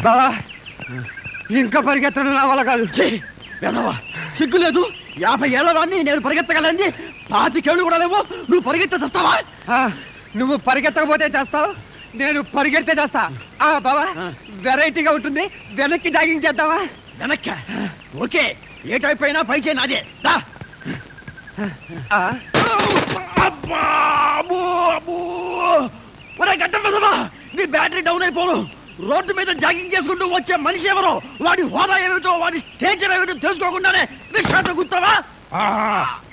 బావా ఇంకా పరిగెత్తడం నా వల్ల కాదు. సిగ్గు లేదు. 50 ఏళ్ళ వాడిని నేను పరిగెత్తగలని 25 ఏళ్ళు కూడా లేవు. నువ్వు పరిగెత్తే చేస్తావా? నువ్వు పరిగెత్తకపోతే చేస్తావు, నేను పరిగెడితే చేస్తా. బావా వెరైటీగా ఉంటుంది, వెనక్కి జాగింగ్ చేద్దావా? వెనక్కి ఓకే. ఏ టైప్ అయినా పై చేయి నాదే. నీ బ్యాటరీ డౌన్ అయిపోను. రోడ్డు మీద జాగింగ్ చేసుకుంటూ వచ్చే మనిషి ఎవరో, వాడి హోదా ఏమిటో, వాడి స్టేచర్ ఏమిటో తెలుసుకోకుండానే రిక్షాతో గుర్తావా?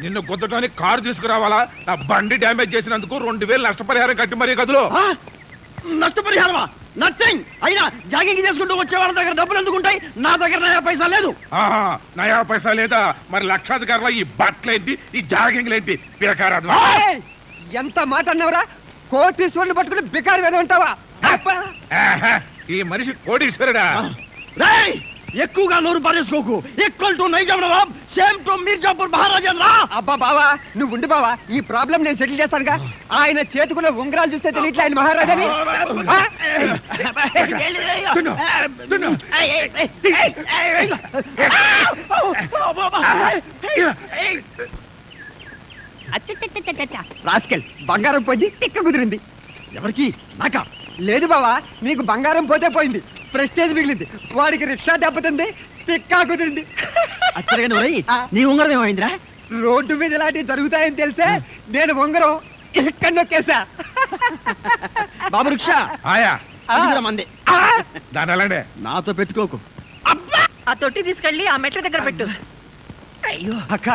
నిన్ను గుద్దటానికి కారు తీసుకురావాలా? నా బండి డ్యామేజ్ చేసినందుకు 2000 నష్టపరిహారం కట్టి మరీ గదులు. నష్టపరిహారమా? నథింగ్. అయినా జాగింగ్ చేసుకుంటూ వచ్చే వాళ్ళ దగ్గర డబ్బులు ఎందుకుంటాయి? నా దగ్గర నయా పైసా లేదు. నయా పైసా లేదా? మరి లక్షాధికారుల ఈ బట్టలేంటి, ఈ జాగింగ్ ఏంటి? బికారాదు. ఎంత మాట అన్నవరా? కోటీశ్వరుని పట్టుకుని బికారు వేద ఉంటావా? ఈ మనిషి కోటీశ్వరుడా? ఎక్కువగా నోరు పారేసుకోకు. Equal to Nizam Nawab, same to Mirzapur Maharaja. అబ్బా బావా నువ్వు ఉండి బావా, ఈ ప్రాబ్లం నేను సెటిల్ చేస్తానుగా. ఆయన చేతుకున్న ఉంగరాలు చూస్తే తెలియట్లే ఆయన మహారాజాని. రాస్కెల్ బంగారం పోయింది, టిక్క కుదిరింది. ఎవరికి? నాకా? లేదు బావా, నీకు బంగారం పోతే పోయింది, ప్రెస్టేజ్ మిగిలింది. వాడికి రిక్షా దెబ్బతింది, టిక్కా కుదిరింది. నీ ఉంగరం ఏమైందిరా? రోడ్డు మీద ఇలాంటివి జరుగుతాయని తెలిసే నేను ఉంగరం ఎక్కడ నొక్కేసా. బాబు రిక్షా మంది దాని నాతో పెట్టుకోకు. ఆ తొట్టి తీసుకెళ్ళి ఆ మెట్ల దగ్గర పెట్టు. అయ్యో అక్క,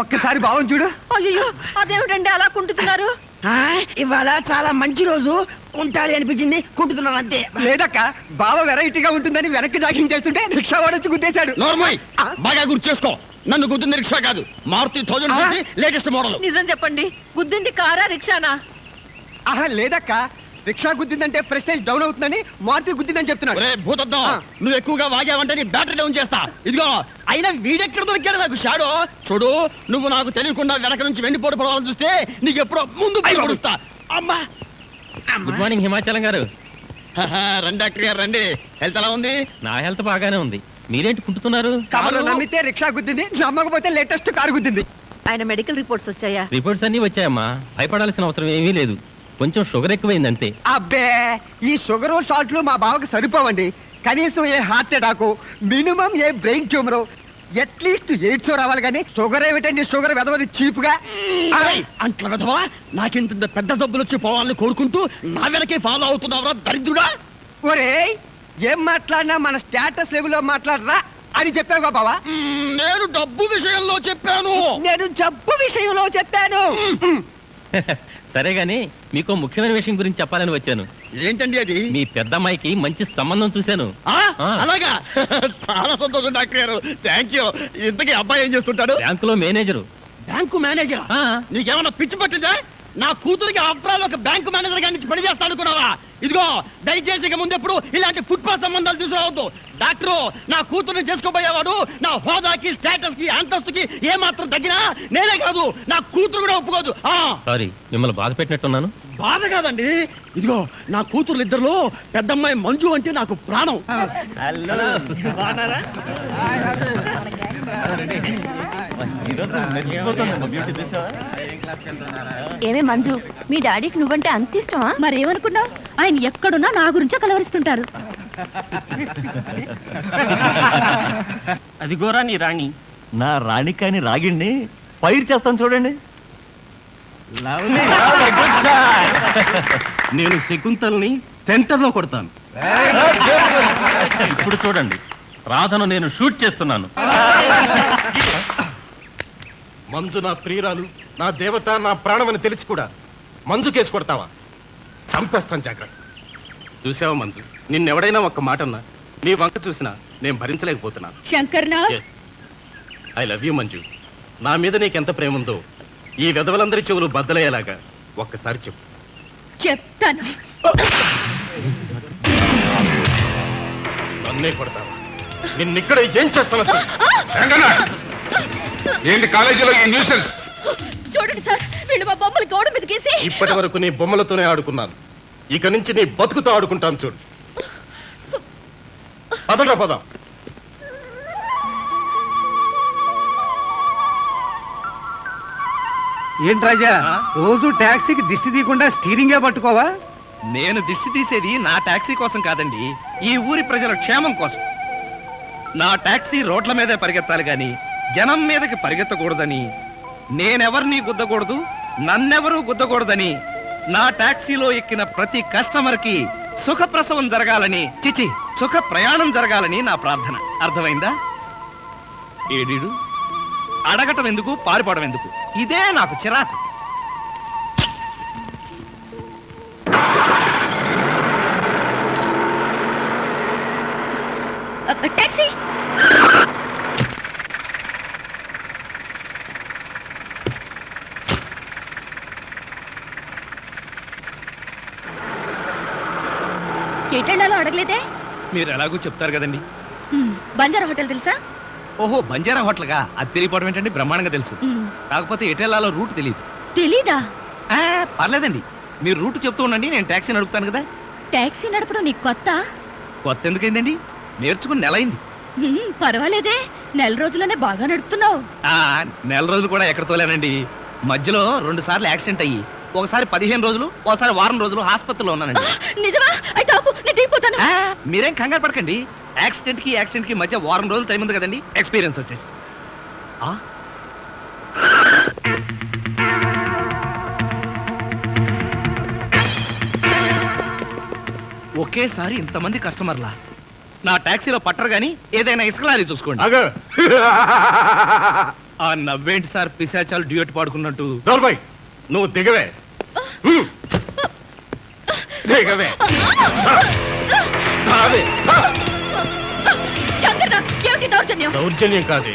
ఒక్కసారి బావం చూడు. అయ్యో అదేమిటండి అలా కుంటున్నారు? ఇవాళ చాలా మంచి రోజు, కుంటాలి అనిపించింది, కుంటున్నాను అంతే. లేదక్క, బావ వెరైటీగా ఉంటుందని వెనక్కి జాగింగ్ చేస్తుంటే రిక్షా వాడొచ్చి గుద్దేశాడు. బాగా గుర్తు చేసుకో, నన్ను గుద్దింది రిక్షా కాదు, మారుతి 1000 లేటెస్ట్ మోడల్. నిజం చెప్పండి, గుద్దింది కారా రిక్షానా? లేదక్క, రిక్షా గుద్దిందంటే ప్రెస్టేజ్ డౌన్ అవుతుందని మారుతి గుద్దిందని చెప్తున్నాడు. భూతద్దం, నువ్వు ఎక్కువగా వాగావంటే నీ బ్యాటరీ డౌన్ చేస్తా. ఇదిగో అయినా వీడెక్కడ దొరికాడు నాకు షాడో. చూడు, నువ్వు నాకు తెలియకుండా వెనక నుంచి వెండిపోటు పడవాలని చూస్తే నీకు ఎప్పుడో ముందు పడుస్తా. అమ్మా. గుడ్ మార్నింగ్ హిమాచలం గారు. రండి డాక్టర్ గారు రండి. హెల్త్ ఎలా ఉంది? నా హెల్త్ బాగానే ఉంది. మీరేంటి కుంటున్నారు? నమ్మితే రిక్షా గుద్దింది, నమ్మకపోతే లేటెస్ట్ కారు గుద్దింది. ఆయన మెడికల్ రిపోర్ట్స్ వచ్చాయా? రిపోర్ట్స్ అన్ని వచ్చాయమ్మా, భయపడాల్సిన అవసరం ఏమీ లేదు. కొంచెం షుగర్ ఎక్కువైంది అంతే. అబ్బే, ఈ షుగర్ సాల్ట్లు మా బావకు సరిపోవండి. కనీసం ఏ హార్ట్ అటాక్, మినిమం ఏ బ్రెయిన్ ట్యూమర్, అట్లీస్ట్ ఎయిడ్స్ రావాలి. కానీ షుగర్ ఏమిటండి? షుగర్ వెదవది చీపుగా. అంట్ల వెధవా, నాకింత పెద్ద జబ్బులు వచ్చి పోవాలని కోరుకుంటూ నా వెనకే ఫాలో అవుతున్నావురా దరిద్రుడా. ఒరే, ఏం మాట్లాడినా మన స్టేటస్ లెవెల్లో మాట్లాడరా అని చెప్పావుగా బావా. నేను డబ్బు విషయంలో చెప్పాను. నేను జబ్బు విషయంలో చెప్పాను. సరే గాని మీకు ముఖ్యమైన విషయం గురించి చెప్పాలని వచ్చాను. ఏంటండి అది? మీ పెద్దమ్మాయికి మంచి సంబంధం చూశాను. అలాగా? చాలా సంతోషం డాక్టర్ గారు, థ్యాంక్ యూ. ఇంతకీ అబ్బాయి ఏం చేస్తుంటాడు? బ్యాంకులో మేనేజరు. Bank manager? నీకేమన్నా పిచ్చి పట్టిందా? నా కూతురికి ఆఫ్టర్ ఒక బ్యాంకు మేనేజర్ గారి నుంచి పని చేస్తా అనుకున్నావా? ఇదిగో, దయచేసి ఇక ముందెప్పుడు ఇలాంటి ఫుట్పాత్ సంబంధాలు తీసుకురావద్దు. డాక్టరు, నా కూతురుని చేసుకోబోయేవాడు నా హోదాకి, స్టేటస్ కి, అంతస్తుకి ఏ మాత్రం తగ్గినా నేనే కాదు, నా కూతురు కూడా ఒప్పుకోదు. సారీ, మిమ్మల్ని బాధ పెట్టినట్టున్నాను. బాధ కాదండి, ఇదిగో నా కూతురు ఇద్దరులో పెద్దమ్మాయి మంజు అంటే నాకు ప్రాణం. ఏమే మంజు, మీ డాడీకి నువ్వంటే అంత ఇష్టమా? మరేమనుకున్నావు? ఆయన ఎక్కడున్నా నా గురించే కలవరిస్తుంటారు. అదిగోరా నీ రాణి. నా రాణి కాని రాగిణ్ణి ఫైర్ చేస్తాను చూడండి. నేను శకుంతల్ని సెంటర్ లో కొడతాను. ఇప్పుడు చూడండి, రాధను నేను షూట్ చేస్తున్నాను. మంజు నా ప్రియురాలు, నా దేవత, నా ప్రాణం అని తెలిసి కూడా మంజు కేసు కొడతావా? చంపేస్తాను, జాగ్రత్త. చూసావా మంజు, నిన్నెవడైనా ఒక్క మాటన్నా నీ వంక చూసినా నేను భరించలేకపోతున్నాను. I love you Manju. నా మీద నీకెంత ప్రేమ ఉందో ఈ విధవలందరి చెవులు బద్దలయ్యేలాగా ఒక్కసారి చెప్పు. చెప్తాను. నన్నే కొడతావా? నిన్నిక్కడ ఏం చేస్తాను? ఏంటి కాలేజీలో ఈ న్యూసెన్స్? చూడండి సార్, వీళ్ళు మా బొమ్మలు గోడ మీద గీసి. ఇప్పటి వరకు నీ బొమ్మలతోనే ఆడుకున్నాను, ఇక నుంచి నీ బతుకుతో ఆడుకుంటాను. చూడు, పదరా పద. ఏంటి రాజా, రోజు టాక్సీకి దిష్టి తీయకుండా స్టీరింగే పట్టుకోవా? నేను దిష్టి తీసేది నా టాక్సీ కోసం కాదండి, ఈ ఊరి ప్రజల క్షేమం కోసం. నా టాక్సీ రోడ్ల మీదే పరిగెత్తాలి గాని జనం మీదకి పరిగెత్తకూడదని, నేనెవరిని గుద్దకూడదు, నన్నెవరూ గుద్దకూడదని, నా టాక్సీలో ఎక్కిన ప్రతి కస్టమర్ కి సుఖప్రసవం జరగాలని, చిచి సుఖ ప్రయాణం జరగాలని నా ప్రార్థన. అర్థమైందా? ఏడీడు అడగటం ఎందుకు, పారిపోవడం ఎందుకు? ఇదే నాకు చిరాకు. టాక్సీ. ఎటెళ్ళాలో అడగలేదే? మీరు ఎలాగో చెప్తారు కదండి. బంజారా హోటల్ తెలుసా? ఓహో, బంజారా హోటల్గా? అది తెలియపోవడం ఏంటండి, బ్రహ్మాండంగా తెలుసు. కాకపోతే ఎటెళ్ళాలో రూట్ తెలియదు. తెలీదా? పర్లేదండి, మీరు రూట్ చెప్తూ ఉండండి, నేను టాక్సీ నడుపుతాను కదా. టాక్సీ నడపడం నీకు కొత్త? కొత్త ఎందుకైందండి, నేర్చుకుని నెల అయింది. పర్వాలేదే, నెల రోజుల్లోనే బాగా నడుపుతున్నావు. నెల రోజులు కూడా ఎక్కడ తోలేనండి, మధ్యలో 2 సార్లు యాక్సిడెంట్ అయ్యి, ఒకసారి 15 రోజులు, ఒకసారి వారం రోజులు హాస్పిటల్లో ఉన్నానండి. నిజమా? అయితే ఆపు, నేను దిగిపోతాను. మీరేం కంగారు పడకండి, యాక్సిడెంట్ కి మధ్య వారం రోజులు టైం ఉంది కదండి, ఎక్స్పీరియన్స్ వచ్చేసి. ఒకేసారి ఇంతమంది కస్టమర్లా నా టాక్సీలో పట్టరు గాని ఏదైనా ఇసుక లారీ చూసుకోండి. ఆ నవ్వేంటి సార్, పిశాచాలు డ్యూయట్ పాడుకున్నట్టు. డోర్బాయ్, నువ్వు దిగవే. దిగవే. దౌర్జన్యం కాదే,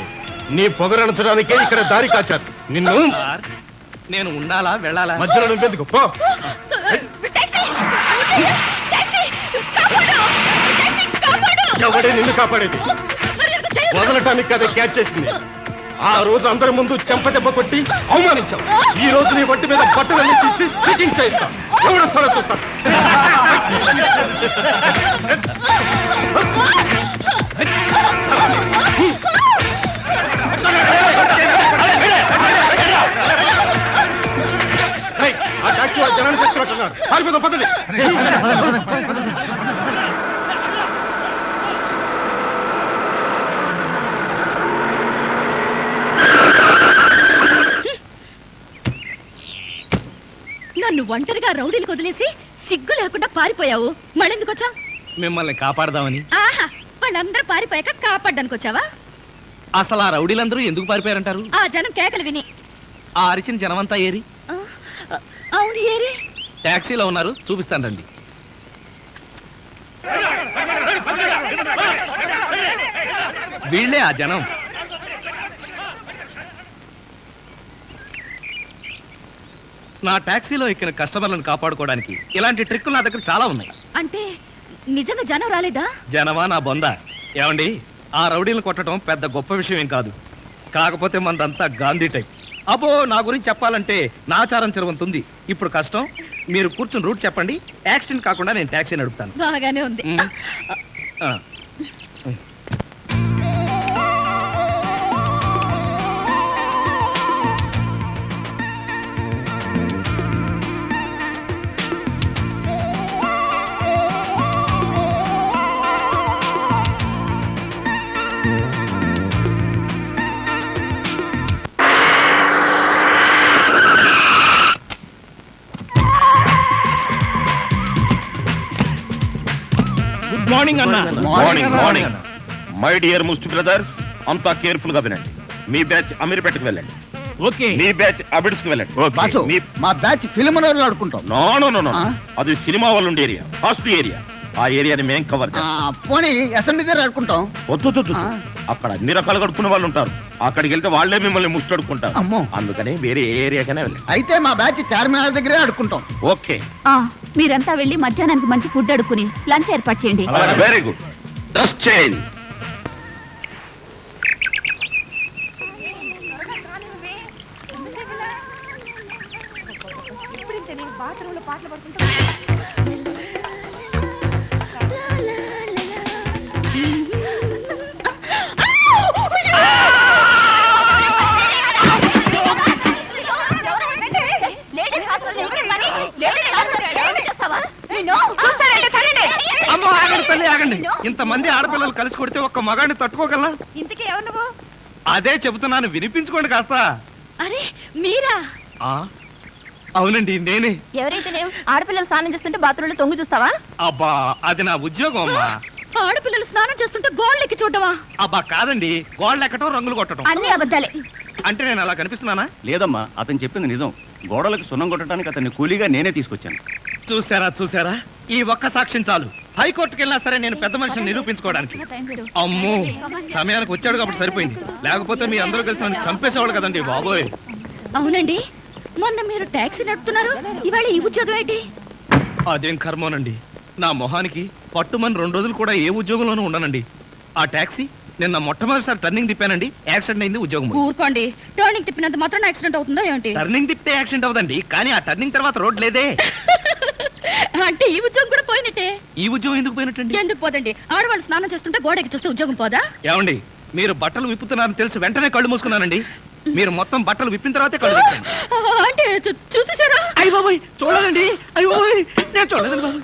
నీ పొగరణించడానికే ఇక్కడ దారి కాచారు. నిన్ను నేను ఉండాలా వెళ్ళాలా? మధ్యలో నువ్వెందుకు? పో. ఎవడే నిన్ను కాపాడేది? వదలటానికి కదా క్యాచ్ చేసింది. ఆ రోజు అందరి ముందు చెంపదెబ్బ కొట్టి అవమానించావు. ఈ రోజు నీ ఒంటి మీద బట్టలన్నీ తీసి చెకింగ్ చేయిస్తాం. ఎవరు స్థలం చూస్తాం? నన్ను ఒంటరిగా రౌడీలకు వదిలేసి సిగ్గు లేకుండా పారిపోయావు. మళ్ళెందుకు వచ్చావు? మిమ్మల్ని కాపాడదామని. ఆహా, వాళ్ళందరూ పారిపోయాక కాపాడ్డానికి వచ్చావా? అసలు ఆ రౌడీలందరూ ఎందుకు పారిపోయారంటారు? ఆ జనం కేకలు విని. ఆ అరిచిన జనమంతా ఏరి? అవును, ఏరి. టాక్సీలో ఉన్నారు, చూపిస్తాను రండి. వీళ్ళే ఆ జనం. నా టాక్సీలో ఎక్కిన కస్టమర్లను కాపాడుకోవడానికి ఇలాంటి ట్రిక్కులు నా దగ్గర చాలా ఉన్నాయి. అంటే నిజంగా జనం రాలేదా? జనమా నా బొంద. ఏమండి, ఆ రౌడీలను కొట్టడం పెద్ద గొప్ప విషయం ఏం కాదు. కాకపోతే మనదంతా గాంధీ టైప్. అబ్బో, నా గురించి చెప్పాలంటే నాచారం తిరుగుతుంది. ఇప్పుడు కష్టం. మీరు కూర్చుని రూట్ చెప్పండి. యాక్సిడెంట్ కాకుండా నేను టాక్సీ నడుపుతాను. బాగానే ఉంది. మార్నింగ్ అన్న. Morning morning. మై డియర్ ముస్టి బ్రదర్స్, అంతా కేర్ఫుల్ గా వినండి. మీ బ్యాచ్ అమీర్పేటకు వెళ్ళండి. ఓకే. మీ బ్యాచ్ అబిడ్స్ కి వెళ్ళండి. బాసు, మా బ్యాచ్ ఫిల్మ్ ఆడుకుంటాం. నో నో నో నో, అది సినిమా వాళ్ళు ఉండే ఏరియా, ఫస్ట్ ఏరియా. ఆ ఏరియాని మేం కవర్ చేస్తాం. పోనీ అసెంబ్లీ దగ్గర ఆడుకుంటాం. వద్దు, అక్కడ అన్ని రకాలు కడుక్కునే వాళ్ళు ఉంటారు. అక్కడికి వెళ్తే వాళ్లే మిమ్మల్ని ముష్టడుకుంటారు. అమ్మో. అందుకని వేరే ఏరియాకనే వెళ్ళండి. అయితే మా బ్యాచ్ చార్మినార్ దగ్గరే ఆడుకుంటాం. ఓకే, మీరంతా వెళ్ళి మధ్యాహ్నానికి మంచి ఫుడ్ అడుక్కుని లంచ్ ఏర్పాటు చేయండి. Very good. Dress change. అమ్మో, ఆగండి తల్లి, ఆగండి. ఇంతమంది ఆడపిల్లలు కలిసి కొడితే ఒక్క మగాడిని తట్టుకోగలనా? ఇంతకీ ఎవరు నువ్వు? అదే చెబుతున్నాను, వినిపించుకోండి కాస్త. అరే మీరా? అవునండి, నేనే. ఎవరైతే ఆడపిల్లలు స్నానం చేస్తుంటే బాత్రూంలో తొంగి చూస్తావా? అబ్బా, అది నా ఉద్యోగం అమ్మా. ఆడపిల్లలు స్నానం చేస్తుంటే గోళ్ళెక్కి చూడవా? అబ్బా కాదండి, గోళ్ళు ఎక్కటం, రంగులు కొట్టడం. అన్ని అబద్ధాలే. అంటే నేను అలా కనిపిస్తున్నానా? లేదమ్మా, అతను చెప్పింది నిజం. గోడలకు సున్నం కొట్టడానికి అతన్ని కూలీగా నేనే తీసుకొచ్చాను. చూసారా, ఈ ఒక్క సాక్ష్యం చాలు. హైకోర్టుకి వెళ్ళినా సరే నేను పెద్ద మనిషిని నిరూపించుకోవడానికి. అమ్మో, సమయానికి వచ్చాడు కాబట్టి సరిపోయింది. లేకపోతే మీ అందరూ కలిసి నన్ను చంపేసేవాడు కదండి బాబోయ్. అవునండి, మొన్న మీరు టాక్సీ నడుపుతున్నారు, ఇవాళ ఈ ఉద్యోగం ఏంటి? అదేం కర్మోనండి, నా మొహానికి పట్టుమని 2 రోజులు కూడా ఏ ఉద్యోగంలోనూ ఉండనండి. ఆ టాక్సీ నిన్న మొట్టమొదటిసారి టర్నింగ్ తిప్పానండి, యాక్సిడెంట్ అయింది. ఉద్యోగం ఊరుకోండి, టర్నింగ్ తిప్పినంత మాత్రం యాక్సిడెంట్ అవుతుందో ఏంటి? టర్నింగ్ తిప్పితే యాక్సిడెంట్ అవుదండి, కానీ ఆ టర్నింగ్ తర్వాత రోడ్ లేదే. అంటే ఈ ఉద్యోగం కూడా పోయినట్టే. ఈ ఉద్యోగం ఎందుకు పోయినట్టండి? ఎందుకు పోదండి? ఆడవాళ్ళు స్నానం చేస్తుంటే గోడకి చూస్తే ఉద్యోగం పోదా? ఏమండి, మీరు బట్టలు విప్పుతున్నారని తెలిసి వెంటనే కళ్ళు మూసుకున్నానండి. మీరు మొత్తం బట్టలు విప్పిన తర్వాతే కళ్ళు తెచ్చాను. అంటే చూసేసారా? అయ్య బాబోయ్, చూడదండి. అయ్య బాబోయ్, నేను చూడదండి బాబు.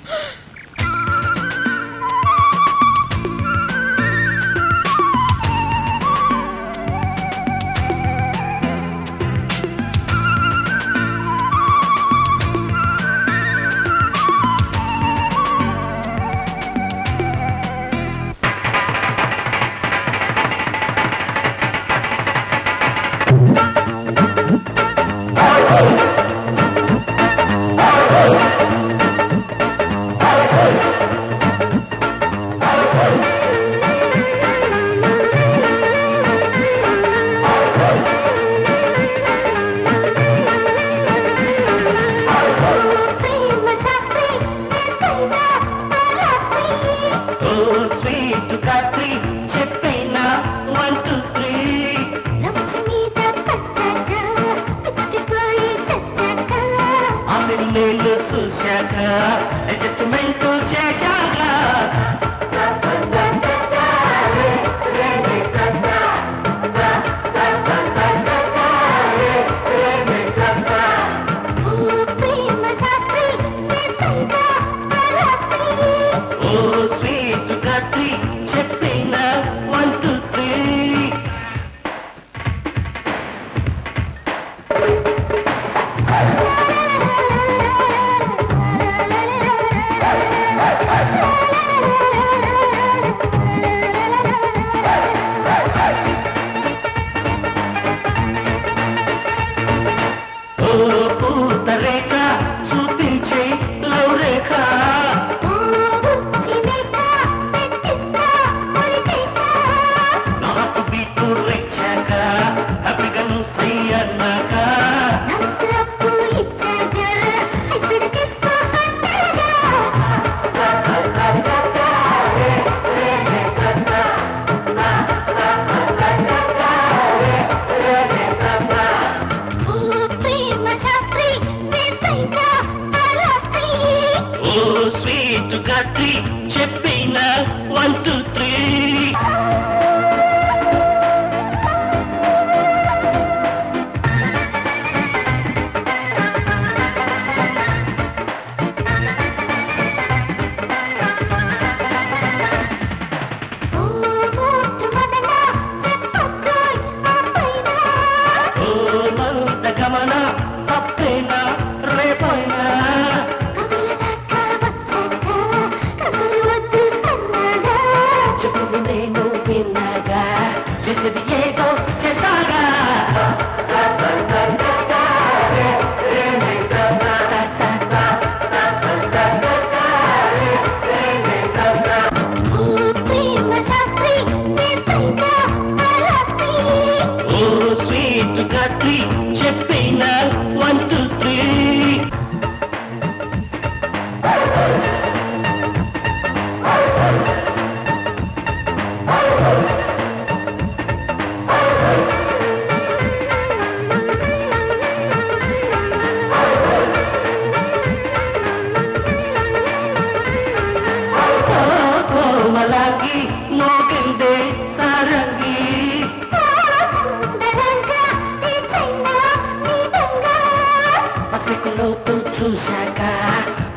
చెప్పినా 1 2 3 చెప్పినా 1 2 3 మలాకి మోగిందే సారంగి పసికులోపు చూశాక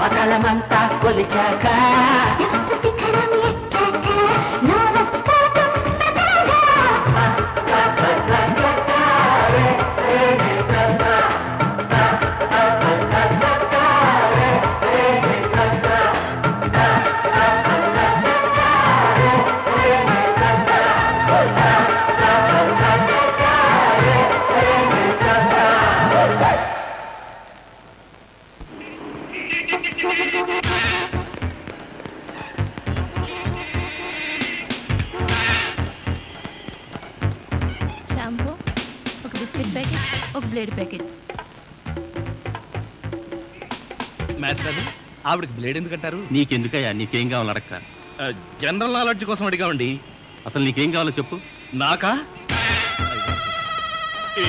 వదలమంతా కొలిచాక షాంపూ, ఒక బిస్కెట్ ప్యాకెట్, ఒక బ్లేడ్ ప్యాకెట్. మాస్టర్ ఆవిడకి బ్లేడ్ ఎందుకంటారు? నీకెందుకయ్యా, నీకేం కావాలి అడక్క. జనరల్ నాలెడ్జ్ కోసం అడిగామండి. అసలు నీకేం కావాలో చెప్పు. నాకా?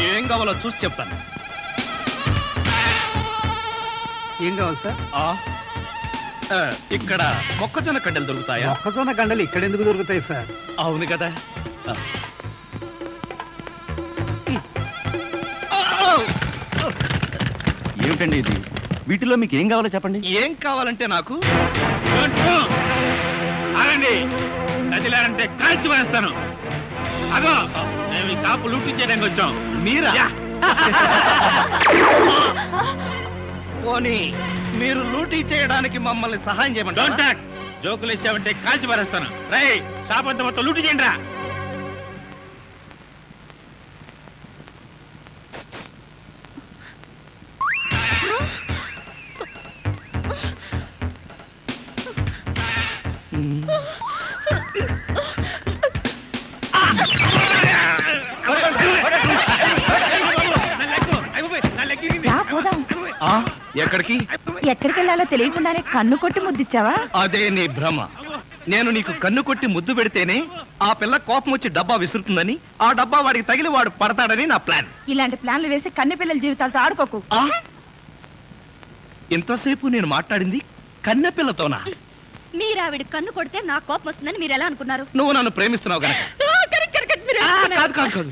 ఏం కావాలో చూసి చెప్తాను. ఏం కావాలి సార్? ఇక్కడ మొక్కజొన్న కండలు దొరుకుతాయా? మొక్కజొన్న గండలు ఇక్కడ ఎందుకు దొరుకుతాయి సార్? అవును కదా. ఏమిటండి ఇది? వీటిలో మీకు ఏం కావాలో చెప్పండి. ఏం కావాలంటే నాకు ఆగండి, నదిలారంటే కాల్చి వేస్తాను. అదో మేము ఈ షాపు లూటీ చేయడానికి వచ్చాం. మీరా? పోనీ మీరు లూటీ చేయడానికి మమ్మల్ని సహాయం చేయమంటారా? జోకులు వేసావంటే కాల్చి పారేస్తాను. రై, షాప్ అంతా మొత్తం లూటీ చేయండి రా. ఎక్కడికి? ఎక్కడికి వెళ్ళాలో తెలియకుండానే కన్ను కొట్టి ముద్దిచ్చావా? అదే నీ భ్రమ. నేను నీకు కన్ను కొట్టి ముద్దు పెడితేనే ఆ పిల్ల కోపం వచ్చి డబ్బా విసురుతుందని, ఆ డబ్బా వాడికి తగిలి వాడు పడతాడని నా ప్లాన్. ఇలాంటి ప్లాన్లు వేసి కన్నె పిల్లల జీవితాలతో ఆడుకోకు. ఇంతసేపు నేను మాట్లాడింది కన్నె పిల్లతోనా? మీరు ఆవిడ కన్ను కొడితే నా కోపం వస్తుందని మీరు ఎలా అనుకున్నారు? నువ్వు నన్ను ప్రేమిస్తున్నావు కనుక. కాదు కాదు కాదు.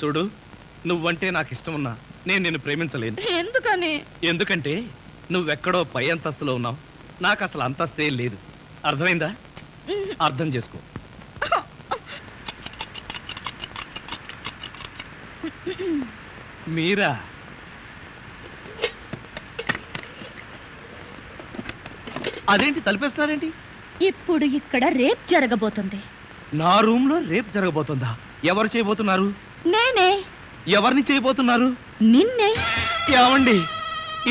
చూడు, నువ్వంటే నాకు ఇష్టం ఉన్నా నేను నిన్ను ప్రేమించలేను. ఎందుకని? ఎందుకంటే నువ్వెక్కడో పై అంతస్తులో ఉన్నావు, నాకు అసలు అంతస్తే లేదు. అర్థమైందా? అర్థం చేసుకో. మీరా? అదేంటి తలిపేస్తున్నారేంటి? ఇప్పుడు ఇక్కడ రేప్ జరగబోతుంది. నా రూమ్ లో రేప్ జరగబోతుందా? ఎవరు చేయబోతున్నారు? నేనే. ఎవరిని చేయబోతున్నారు? నిన్నే. ఏమండి,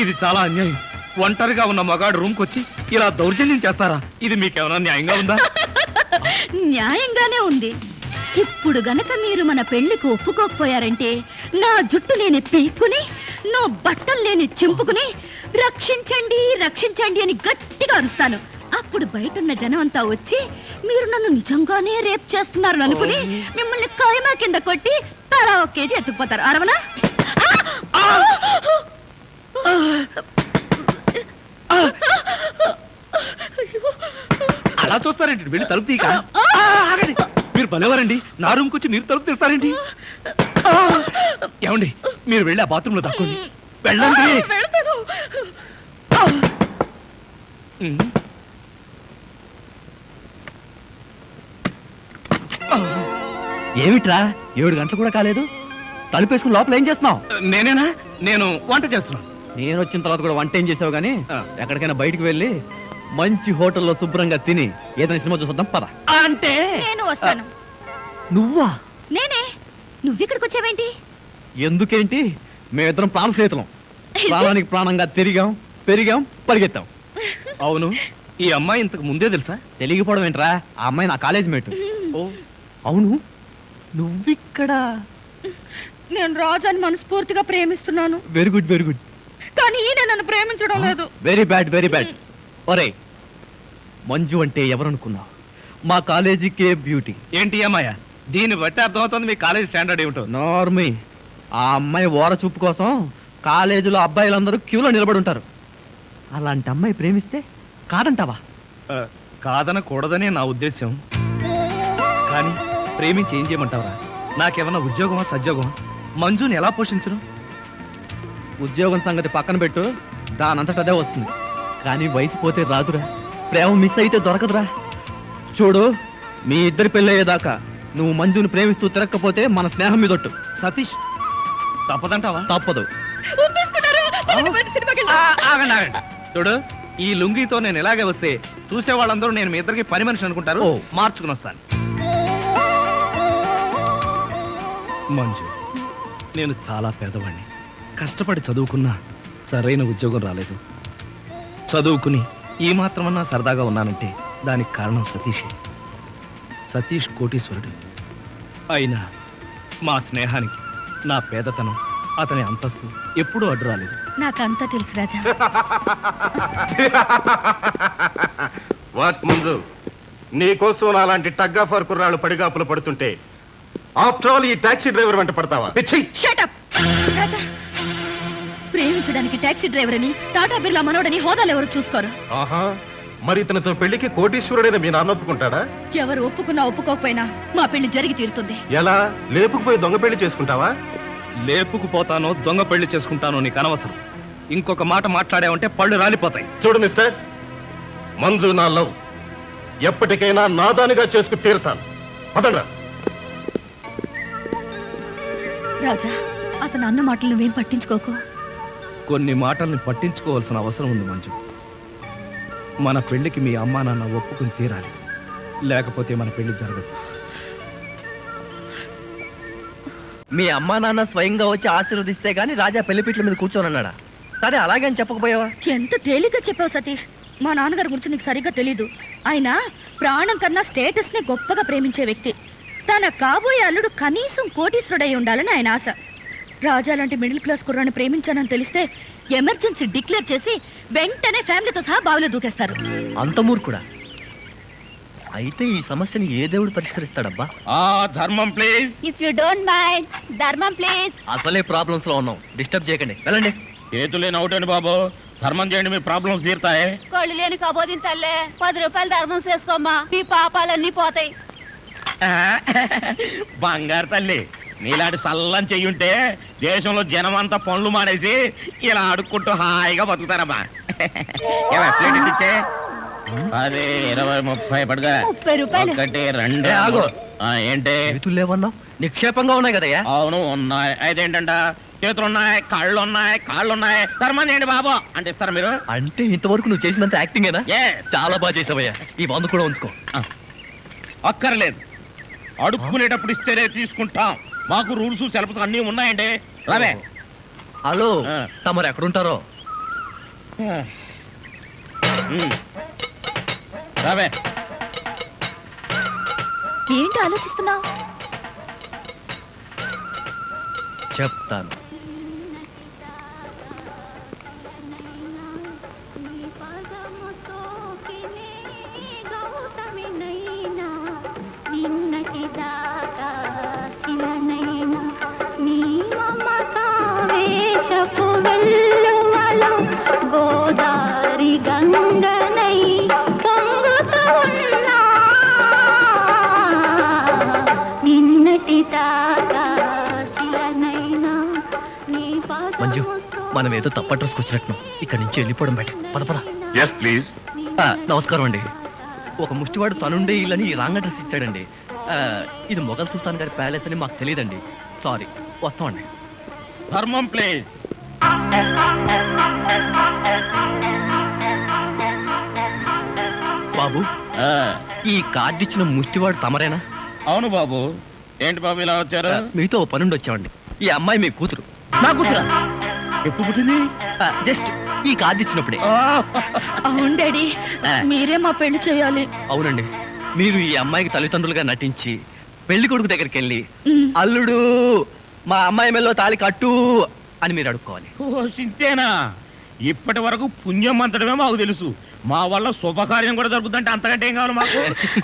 ఇది చాలా అన్యాయం. ఒంటరిగా ఉన్న మగాడు రూమ్కి వచ్చి ఇలా దౌర్జన్యం చేస్తారా? ఇది మీకేమైనా న్యాయంగా ఉందా? న్యాయంగానే ఉంది. ఇప్పుడు గనక మీరు మన పెళ్లికి ఒప్పుకోకపోయారంటే నా జుట్టు లేని పీక్కుని, నా బట్టలు లేని చింపుకుని రక్షించండి రక్షించండి అని గట్టిగా అరుస్తాను. అప్పుడు బయటున్న జనం అంతా వచ్చి మీరు నన్ను నిజంగానే రేప్ చేస్తున్నారు అనుకుని మిమ్మల్ని కైమా కింద కొట్టి తలా 1 కేజీ ఎత్తుకుపోతారు. అరవనా? అలా చూస్తారేంటి? వెళ్ళి తలుపు తీయక. ఆగండి, మీరు భలేవారండి. నా రూమ్కి వచ్చి మీరు తలుపు తీస్తారేంటి? ఏమండి, మీరు వెళ్ళి ఆ బాత్రూంలో దక్కండి. వెళ్ళండి. ఏమిట్రా 7 గంటలు కూడా కాలేదు, తలుపేసుకుని లోపల ఏం చేస్తున్నావు? నేనేనా? నేను వంట చేస్తున్నాను. నేను వచ్చిన తర్వాత కూడా వంట ఏం చేసావు గానీ ఎక్కడికైనా బయటికి వెళ్ళి మంచి హోటల్లో శుభ్రంగా తిని ఏదైనా సినిమా చూద్దాం పద. అంటే నేను వస్తాను. నువ్వా? నేనే. నువ్విక్కడికి వచ్చావేంటి? ఎందుకేంటి, మేమిద్దరం ప్రాణ స్నేహితులం. ప్రాణానికి ప్రాణంగా తిరిగాం, పెరిగాం, పరిగెత్తాం. అవును, ఈ అమ్మాయి ఇంతకు ముందే తెలుసా? తెలియకపోవడం ఏంట్రా, ఆ అమ్మాయి నా కాలేజ్ మేట్. అవును, నువ్విక్కడ? నేను రాజాని మనస్ఫూర్తిగా ప్రేమిస్తున్నాను. Very good, very good. కానీ ఈయన నన్ను ప్రేమించడం లేదు. Very bad, very bad. ఒరే, మంజు అంటే ఎవరనుకున్నావు? మా కాలేజీకే బ్యూటీ. ఏంటి అమ్మాయ? దీన్ని బట్టి అర్థమవుతుంది మీ కాలేజ్ స్టాండర్డ్ ఏమిటో. నార్మీ, ఆ అమ్మాయి ఓర చూపు కోసం కాలేజీలో అబ్బాయిలందరూ క్యూలో నిలబడి ఉంటారు. అలాంటి అమ్మాయి ప్రేమిస్తే కాదంటావా? కాదనకూడదనే నా ఉద్దేశం. కానీ ప్రేమించి ఏం చేయమంటావరా? నాకేమన్నా ఉద్యోగమా సద్యోగమా? మంజుని ఎలా పోషించను? ఉద్యోగం సంగతి పక్కన పెట్టు, దానంతట అదే వస్తుంది. కానీ వయసు పోతే రాదురా, ప్రేమ మిస్ అయితే దొరకదురా. చూడు, మీ ఇద్దరి పెళ్ళయ్యేదాకా నువ్వు మంజుని ప్రేమిస్తూ తిరగకపోతే మన స్నేహం మీదొట్టు. సతీష్, తప్పదంటావా? తప్పదు. ఆగండి, ఆగండి. చూడు, ఈ లుంగితో నేను ఇలాగే వస్తే చూసే వాళ్ళందరూ నేను మీ ఇద్దరికి పని మనిషి అనుకుంటారు. మార్చుకుని వస్తాను. మంజు, నేను చాలా పేదవాడిని. కష్టపడి చదువుకున్నా సరైన ఉద్యోగం రాలేదు. చదువుకుని ఈ మాత్రమన్నా సరదాగా ఉన్నానంటే దానికి కారణం సతీషే. సతీష్ కోటీశ్వరుడు. అయినా మా స్నేహానికి నా పేదతనం, అతని అంతస్తు ఎప్పుడూ అడ్డు రాలేదు. నాకంతా తెలుసు రాజా. వాట్ ముందు నీకోసం అలాంటి టగ్గాఫర్ కుర్రాళ్ళు పడిగాపులు పడుతుంటే ఆఫ్టర్ ఆల్ ఈ టాక్సీ డ్రైవర్ వెంట పడతావా? Shut up! రాజా, ప్రేమించడానికి టాక్సీ డ్రైవర్ అని, టాటా బిర్లా మనోడని హోదాలు ఎవరు చూసుకోరు. ఆహా, మరి ఇతనితో పెళ్లికి కోటీశ్వరుడైన మీ నాన్న ఒప్పుకుంటాడా? ఎవరు ఒప్పుకున్నా ఒప్పుకోకపోయినా మా పెళ్లి జరిగి తీరుతుంది. ఎలా? లేపుకుపోయి దొంగ పెళ్లి చేసుకుంటావా? లేపుకుపోతానో దొంగ పెళ్లి చేసుకుంటానో నీకు అనవసరం. ఇంకొక మాట మాట్లాడావంటే పళ్ళు రాలిపోతాయి. చూడు మిస్టర్, మంజు నా లవ్, ఎప్పటికైనా నాదానిగా చేసుకు తీరుతాను. పదండ్రా. రాజా, అతను అన్న మాటలు నువ్వేం పట్టించుకోకు. కొన్ని మాటల్ని పట్టించుకోవాల్సిన అవసరం ఉంది మంజు. మన పెళ్లికి మీ అమ్మా నాన్న ఒప్పుకుని తీరాలి, లేకపోతే మన పెళ్లి జరగదు. మీ అమ్మా నాన్న స్వయంగా వచ్చి ఆశీర్వదిస్తే గానీ రాజా పెళ్లిపీట్ల మీద కూర్చోనన్నాడా? సరే, అలాగే అని చెప్పకపోయావా? ఎంత తేలిగ్గా చెప్పావు సతీష్. మా నాన్నగారి గురించి నీకు సరిగ్గా తెలీదు. ఆయన ప్రాణం కన్నా స్టేటస్ ని గొప్పగా ప్రేమించే వ్యక్తి. తన కాబోయే అల్లుడు కనీసం కోటీశ్వరుడై ఉండాలని ఆయన ఆశ. రాజా లాంటి మిడిల్ క్లాస్ కుర్రాన్ని ప్రేమించానని తెలిస్తే ఎమర్జెన్సీ డిక్లేర్ చేసి వెంటనే ఫ్యామిలీతో సహా బావిలో దూకేస్తారు. అంత మూర్ఖుడా? అయితే ఈ సమస్యని ఏ దేవుడు పరిష్కరిస్తాడబ్బా? ధర్మం please. If you don't mind, ధర్మం ప్లీజ్. అసలే ప్రాబ్లమ్స్ లో ఉన్నాం, డిస్టర్బ్ చేయకండి, వెళ్ళండి. చేతులేని అవుటండి బాబు, ధర్మం చేయండి, మీ ప్రాబ్లమ్స్ తీరుతాయి. కళ్ళు లేని కబోదిన తల్లే, 10 రూపాయలు ధర్మం చేసుకోమ్మా, మీ పాపాలన్నీ పోతాయి. బంగారు తల్లి, నీలాంటి సల్లం చెయ్యుంటే దేశంలో జనం అంతా పనులు మానేసి ఇలా అడుక్కుంటూ హాయిగా బతుకుతారమ్మా. ప్లేట్ ఇచ్చే 10, 20, 30 పడుగా. 30 రూపాయలు. 1, 2. ఆగు. ఏంటి చేతులు లేవన్నావు? నిక్షేపంగా ఉన్నాయి కదయ్యా. అవును ఉన్నాయి. అయితేంటంట, చేతులున్నాయి, కాళ్ళున్నాయి, ధర్మం చేయండి బాబు అంటే ఇస్తారా మీరు? అంటే ఇంతవరకు నువ్వు చేసినంత యాక్టింగేనా? ఏ చాలా బాగా చేసావయ్యా. ఈ 100 కూడా ఉంచుకో. అక్కర్లేదు. అడుక్కునేటప్పుడు ఇస్తేనే తీసుకుంటాం. మాకు రూల్స్ సెలబ్స్ అన్నీ ఉన్నాయండి. రావే. హలో, తమరు ఎక్కడుంటారో? రావే. ఏంటి ఆలోచిస్తున్నావు? చెప్తాను. గోదారి గంగనై పొంగుతూ ఉన్నా నిన్నటి దాకా శిలనైనా నీ మంజు, మనం ఏదో తప్ప అడ్రస్కి వచ్చినట్టు ఇక్కడి నుంచి వెళ్ళిపోవడం బయట. పద పద. Yes please. నమస్కారం అండి. ఒక ముష్టివాడు తనుండే ఇల్లని రాంగ్ అడ్రస్ ఇచ్చాడండి. ఇది మొఘల్ సుల్తాన్ గారి ప్యాలెస్ అని మాకు తెలియదండి. సారీ, వస్తామండి. ధర్మం ప్లీజ్. బాబు, ఈ కార్డు ఇచ్చిన ముష్టివాడు తమరేనా? అవును బాబు. ఏంటి బాబు ఇలా వచ్చారు? మీతో ఓ పనుండి వచ్చామండి. ఈ అమ్మాయి మీ కూతురు. నా కూతురా? ఎప్పుడు పుట్టింది? జస్ట్ ఈ కార్డు ఇచ్చినప్పుడే. అవును డాడీ, మీరే మా పెళ్లి చేయాలి. అవునండి, మీరు ఈ అమ్మాయికి తల్లిదండ్రులుగా నటించి పెళ్లి కొడుకు దగ్గరికి వెళ్ళి అల్లుడు మా అమ్మాయి మెల్లో తాళి కట్టు అని మీరు అడుక్కోవాలి. ఓ సింతేనా? ఇప్పటి వరకు పుణ్యం అంతటమే మాకు తెలుసు. మా వల్ల శుభకార్యం కూడా జరుగుతుందంటే అంతకంటే ఏం కావాలి మాకు?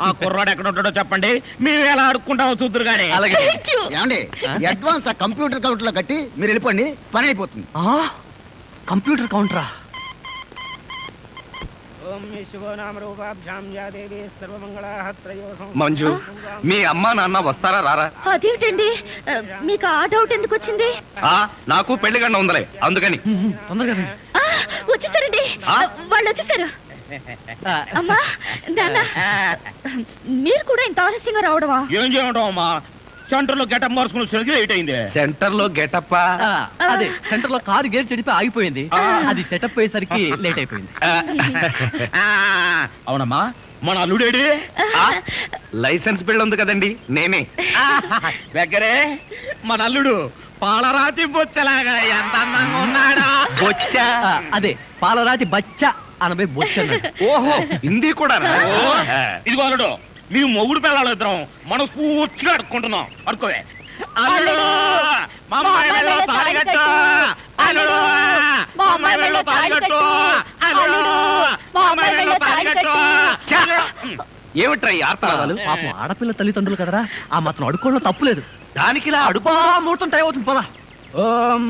ఆ కుర్రాడు ఎక్కడ ఉంటాడో చెప్పండి, మేము ఎలా అడుక్కుంటామో చూద్దరు కానీ. అలాగే. ఏమండి, అడ్వాన్స్ ఆ కంప్యూటర్ కౌంటర్ లో కట్టి మీరు వెళ్ళిపోండి, పని అయిపోతుంది. కంప్యూటర్ కౌంటరా? మంజు, మీ అమ్మా నాన్న వస్తారా రారా? అదేంటండి, మీకు ఆ డౌట్ ఎందుకు వచ్చింది? నాకు పెళ్లి గంట ఉందలే, అందుకని. తొందరగా వచ్చేసారండి, వాళ్ళు వచ్చేసారు. అమ్మా నాన్న, మీరు కూడా ఇంత ఆలస్యంగా రావడమా? ఏం చేయమంటావు అమ్మా? సెంటర్ లో గెటప్ మార్చుకుని వచ్చేసరికి లేట్ అయింది. సెంటర్ లో గెటప్? అదే, సెంటర్ లో కారు గేర్ చెడిపి ఆగిపోయింది. అది సెటప్ అయ్యేసరికి లేట్ అయిపోయింది. అవునమ్మా, మన అల్లుడేడి? లైసెన్స్ బిల్ ఉంది కదండి, నేనే. దగ్గరే మన అల్లుడు పాలరాతి బొచ్చలాగా ఎంత అందంగా ఉన్నాడా? బొచ్చ? అదే, పాలరాతి బచ్చ అనబై బొచ్చ. ఓహో, హిందీ కూడా. ఇదిగో అల్లుడు, మీ మొగుడు పిల్లలు ఇద్దరం మనం పూర్తిగా అడుక్కుంటున్నాం. అడుకోవే. అల్లుడు, మా అమ్మాయి మెడలో తాళి కట్టు. అల్లుడు, మా అమ్మాయి మెడలో తాళి కట్టు. అల్లుడు, మా అమ్మాయి మెడలో తాళి కట్టు. ఏమిట్రా ఈ ఆర్తనాదాలు? పాపం ఆడపిల్ల తల్లిదండ్రులు కదరా, ఆ మాత్రం అడుక్కోవడం తప్పులేదు. దానికి ఇలా అడుపా ముహూర్తం టైం అవుతుంది. పదా. ఓం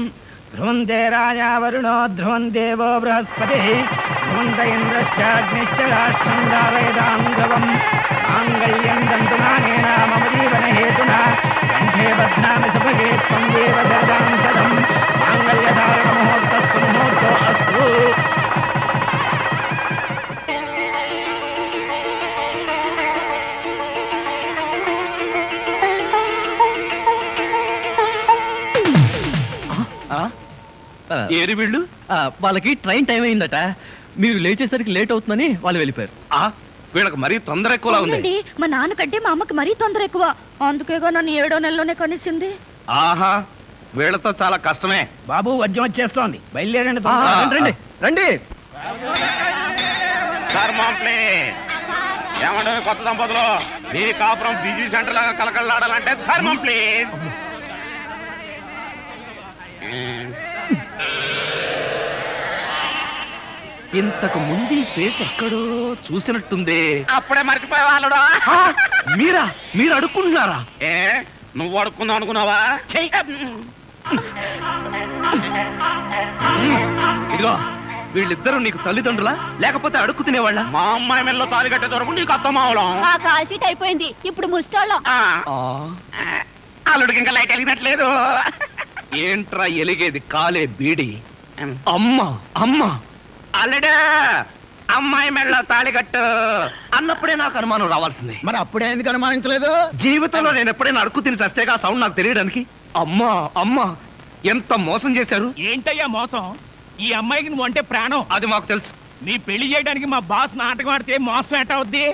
ధ్రువంతే రాజా వరుణో ధ్రువం దేవో బృహస్పతి ధ్రువంత ఇంద్రశ్చాగ్నిశ్చ రాష్ట్రం దావయదాం ధ్రువం మాంగళ్యం దంతునానేన మమ జీవన హేతునా కంఠే బధ్నామి సుభగే త్వం దేవ శరదాం శతం మాంగళ్యధారణ ముహూర్తస్సు ముహూర్తో అస్తు. ఏరి వీళ్ళు? వాళ్ళకి ట్రైన్ టైం అయిందట, మీరు లేచేసరికి లేట్ అవుతుందని వాళ్ళు వెళ్ళిపోయారు. వీళ్ళకి మరీ తొందర ఎక్కువలా ఉంది. మా నాన్నకంటే మా అమ్మకి మరీ తొందర ఎక్కువ, అందుకేగా నన్ను 7వ నెలలోనే కనిసింది. ఆహా, వీళ్ళతో చాలా కష్టమే. బాబు, వద్యం వచ్చేస్తోంది, బయలుదేరండి. రండి రండి. ఏమంటే కొత్త దంపతులు, మీ కాపురం బిజీ సెంటర్ లాగా కలకలాడాలంటే ధర్మం ప్లీజ్. ఇంతకు ముందు ఫేస్ ఎక్కడో చూసినట్టుంది. అప్పుడే మర్చిపోయే వాళ్ళుడా? మీరు అడుక్కుంటున్నారా? ఏ, నువ్వు అడుక్కుందాం అనుకున్నావా? ఇదిగో, వీళ్ళిద్దరూ నీకు తల్లిదండ్రులా లేకపోతే అడుక్కు తినేవాళ్ళ? మా అమ్మాయి మెల్లో తాళి కట్టే దొరకు నీకు అత్తమావలం. ఆ కాల్ సీట్ అయిపోయింది, ఇప్పుడు ముస్టాళ్ళం. అల్లుడికి ఇంకా లైట్ వెలిగినట్లేదు. ఏంట్రా ఎలిగేది? కాలే బీడి. అమ్మా అమ్మా, అల్లుడు అమ్మాయి మెళ్ళ తాళి కట్టు అన్నప్పుడే నాకు అనుమానం రావాల్సింది. మరి అప్పుడే ఎందుకు అనుమానించలేదు? జీవితంలో నేను ఎప్పుడైనా అడుక్కు తిని చస్తేగా సౌండ్ నాకు తెలియడానికి. అమ్మా అమ్మా, ఎంత మోసం చేశారు. ఏంటయ్యా మోసం? ఈ అమ్మాయికి నువ్వు అంటే ప్రాణం. అది మాకు తెలుసు. నీ పెళ్లి చేయడానికి మా బాస్ నాటకం ఆడితే మోసం ఎట్ట అవుద్ది?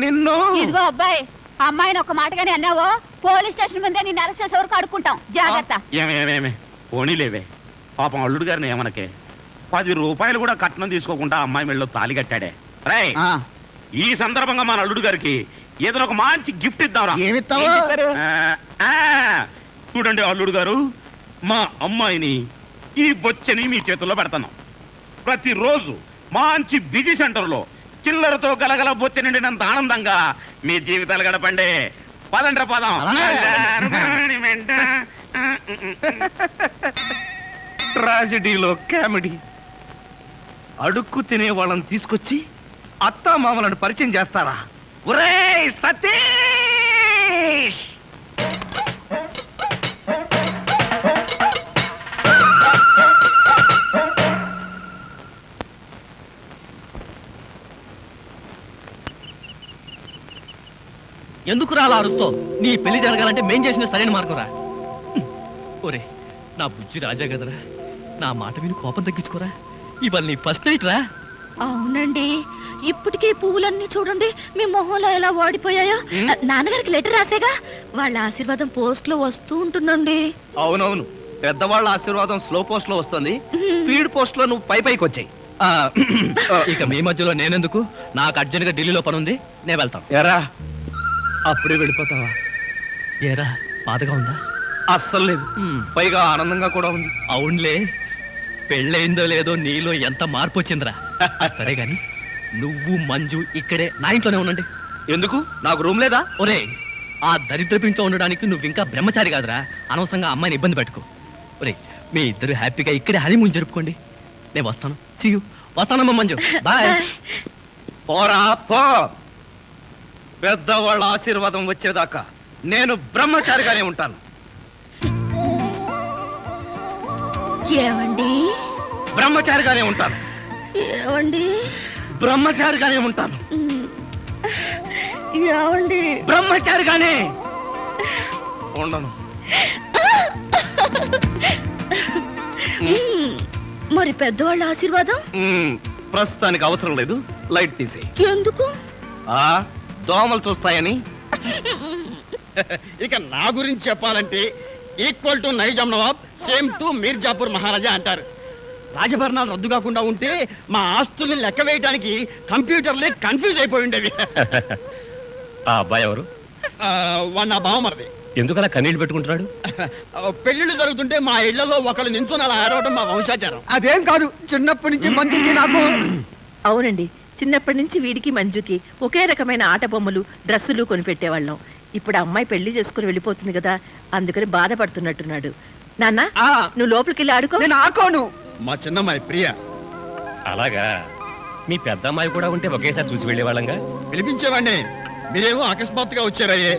నిన్ను ఇదిగో అబ్బాయి, అమ్మాయిని ఒక మాటగానే అన్నావో పోలీస్ స్టేషన్ ముందే నేను అరెస్ట్ చేసే వరకు అడుక్కుంటాం. జాగ్రత్త. ఏమేమేమే పోనీలేవే, పాపం అల్లుడు గారిని ఏమనకే. 10 రూపాయలు కూడా కట్నం తీసుకోకుండా అమ్మాయి మెళ్ళలో తాళి కట్టాడే. రేయ్, ఈ సందర్భంగా మన అల్లుడు గారికి ఏదైనా ఒక మంచి గిఫ్ట్ ఇద్దాంరా. ఏమిస్తావు? చూడండి అల్లుడు గారు, మా అమ్మాయిని ఈ బొచ్చని మీ చేతుల్లో పెడతాను. ప్రతిరోజు మంచి బిజీ సెంటర్లో చిల్లరతో గలగల బొచ్చ నిండినంత ఆనందంగా మీ జీవితాలు గడపండి. పదండ్ర పదం. ట్రాజడీలో కామెడీ. అడుక్కు తినే వాళ్ళని తీసుకొచ్చి అత్తా మామలను పరిచయం చేస్తారా? ఒరేయ్ సతీష్! ఎందుకు రాలా అరుస్తో? నీ పెళ్లి జరగాలంటే మేం చేసిన సరైన మార్గం రా. ఒరే నా బుజ్జి రాజా కదరా, నా మాట విని కోపం తగ్గించుకోరా. ఇవాళ నీ ఫస్ట్ నైట్ రా. అవునండి, ఇప్పటికే పువ్వులన్నీ చూడండి మీ మొహంలో ఎలా వాడిపోయాయో. నాన్నగారికి లెటర్ రాసేగా, వాళ్ళ ఆశీర్వాదం పోస్ట్ లో వస్తూ ఉంటుందండి. అవునవును, పెద్దవాళ్ళ ఆశీర్వాదం స్లో పోస్ట్ లో వస్తుంది, స్పీడ్ పోస్ట్ లో నువ్వు పైకి వచ్చాయి. ఇక మీ మధ్యలో నేనెందుకు? నాకు అర్జెంట్ గా ఢిల్లీలో పని ఉంది, నేను వెళ్తాను. ఎరా అప్పుడే వెళ్ళిపోతావా? ఏరా బాధగా ఉందా? అస్సలు లేదు, పైగా ఆనందంగా కూడా ఉంది. అవునులే, పెళ్ళయిందో లేదో నీలో ఎంత మార్పు వచ్చిందిరా. సరే గాని నువ్వు మంజు ఇక్కడే నా ఇంట్లోనే ఉండండి. ఎందుకు? నాకు రూమ్ లేదా? ఒరే, ఆ దరిద్రపు ఇంట్లో ఉండడానికి నువ్వు ఇంకా బ్రహ్మచారి కాదురా. అనవసరంగా అమ్మాయిని ఇబ్బంది పెట్టుకో. ఒరే, మీ ఇద్దరు హ్యాపీగా ఇక్కడే హనీమూన్ జరుపుకోండి. నేను వస్తాను. See you. వస్తానమ్మా మంజు, బాయ్. పోరా పో. పెద్దవాళ్ళ ఆశీర్వాదం వచ్చేదాకా నేను బ్రహ్మచారిగానే ఉంటాను. ఏమండి? బ్రహ్మచారిగానే ఉంటాను. ఏమండి? బ్రహ్మచారిగానే ఉంటాను. ఏమండి? బ్రహ్మచారిగానే ఉండను. మరి పెద్దవాళ్ళ ఆశీర్వాదం? ప్రస్తుతానికి అవసరం లేదు, లైట్ తీసేయి. ఎందుకు? దోమలు చూస్తాయని. ఇక నా గురించి చెప్పాలంటే equal to Nizam Nawab, same to Mirzapur Maharaja అంటారు. రాజభరణాలు రద్దు కాకుండా ఉంటే మా ఆస్తుల్ని లెక్క వేయడానికి కంప్యూటర్లే కన్ఫ్యూజ్ అయిపోయి ఉండేవి. ఆ అబ్బాయి ఎవరు? వాడు నా బావమరిది. ఎందుకలా కన్నీళ్ళు పెట్టుకుంటున్నాడు? పెళ్లిళ్ళు జరుగుతుంటే మా ఇళ్లలో ఒకళ్ళు నించుని అలా ఆడవడం మా వంశాచారం. అదేం కాదు, చిన్నప్పటి నుంచి మంచి నాకు. అవునండి, చిన్నప్పటి నుంచి వీడికి మంజుకి ఒకే రకమైన ఆట బొమ్మలు డ్రెస్సులు కొనిపెట్టేవాళ్ళం. ఇప్పుడు అమ్మాయి పెళ్లి చేసుకుని వెళ్ళిపోతుంది కదా, అందుకని బాధపడుతున్నట్టున్నాడు. నాన్న, నువ్వు లోపలికి వెళ్ళి ఆడుకో. నేను ఆడుకోను. మా చిన్నమ్మాయి ప్రియ. అలాగా? మీ పెద్ద అమ్మాయి కూడా ఉంటే ఒకేసారి చూసి వెళ్ళేవాళ్ళంగా. పిలిపించేవాడిని, మీరేమో అకస్మాత్తుగా వచ్చారయ్యే.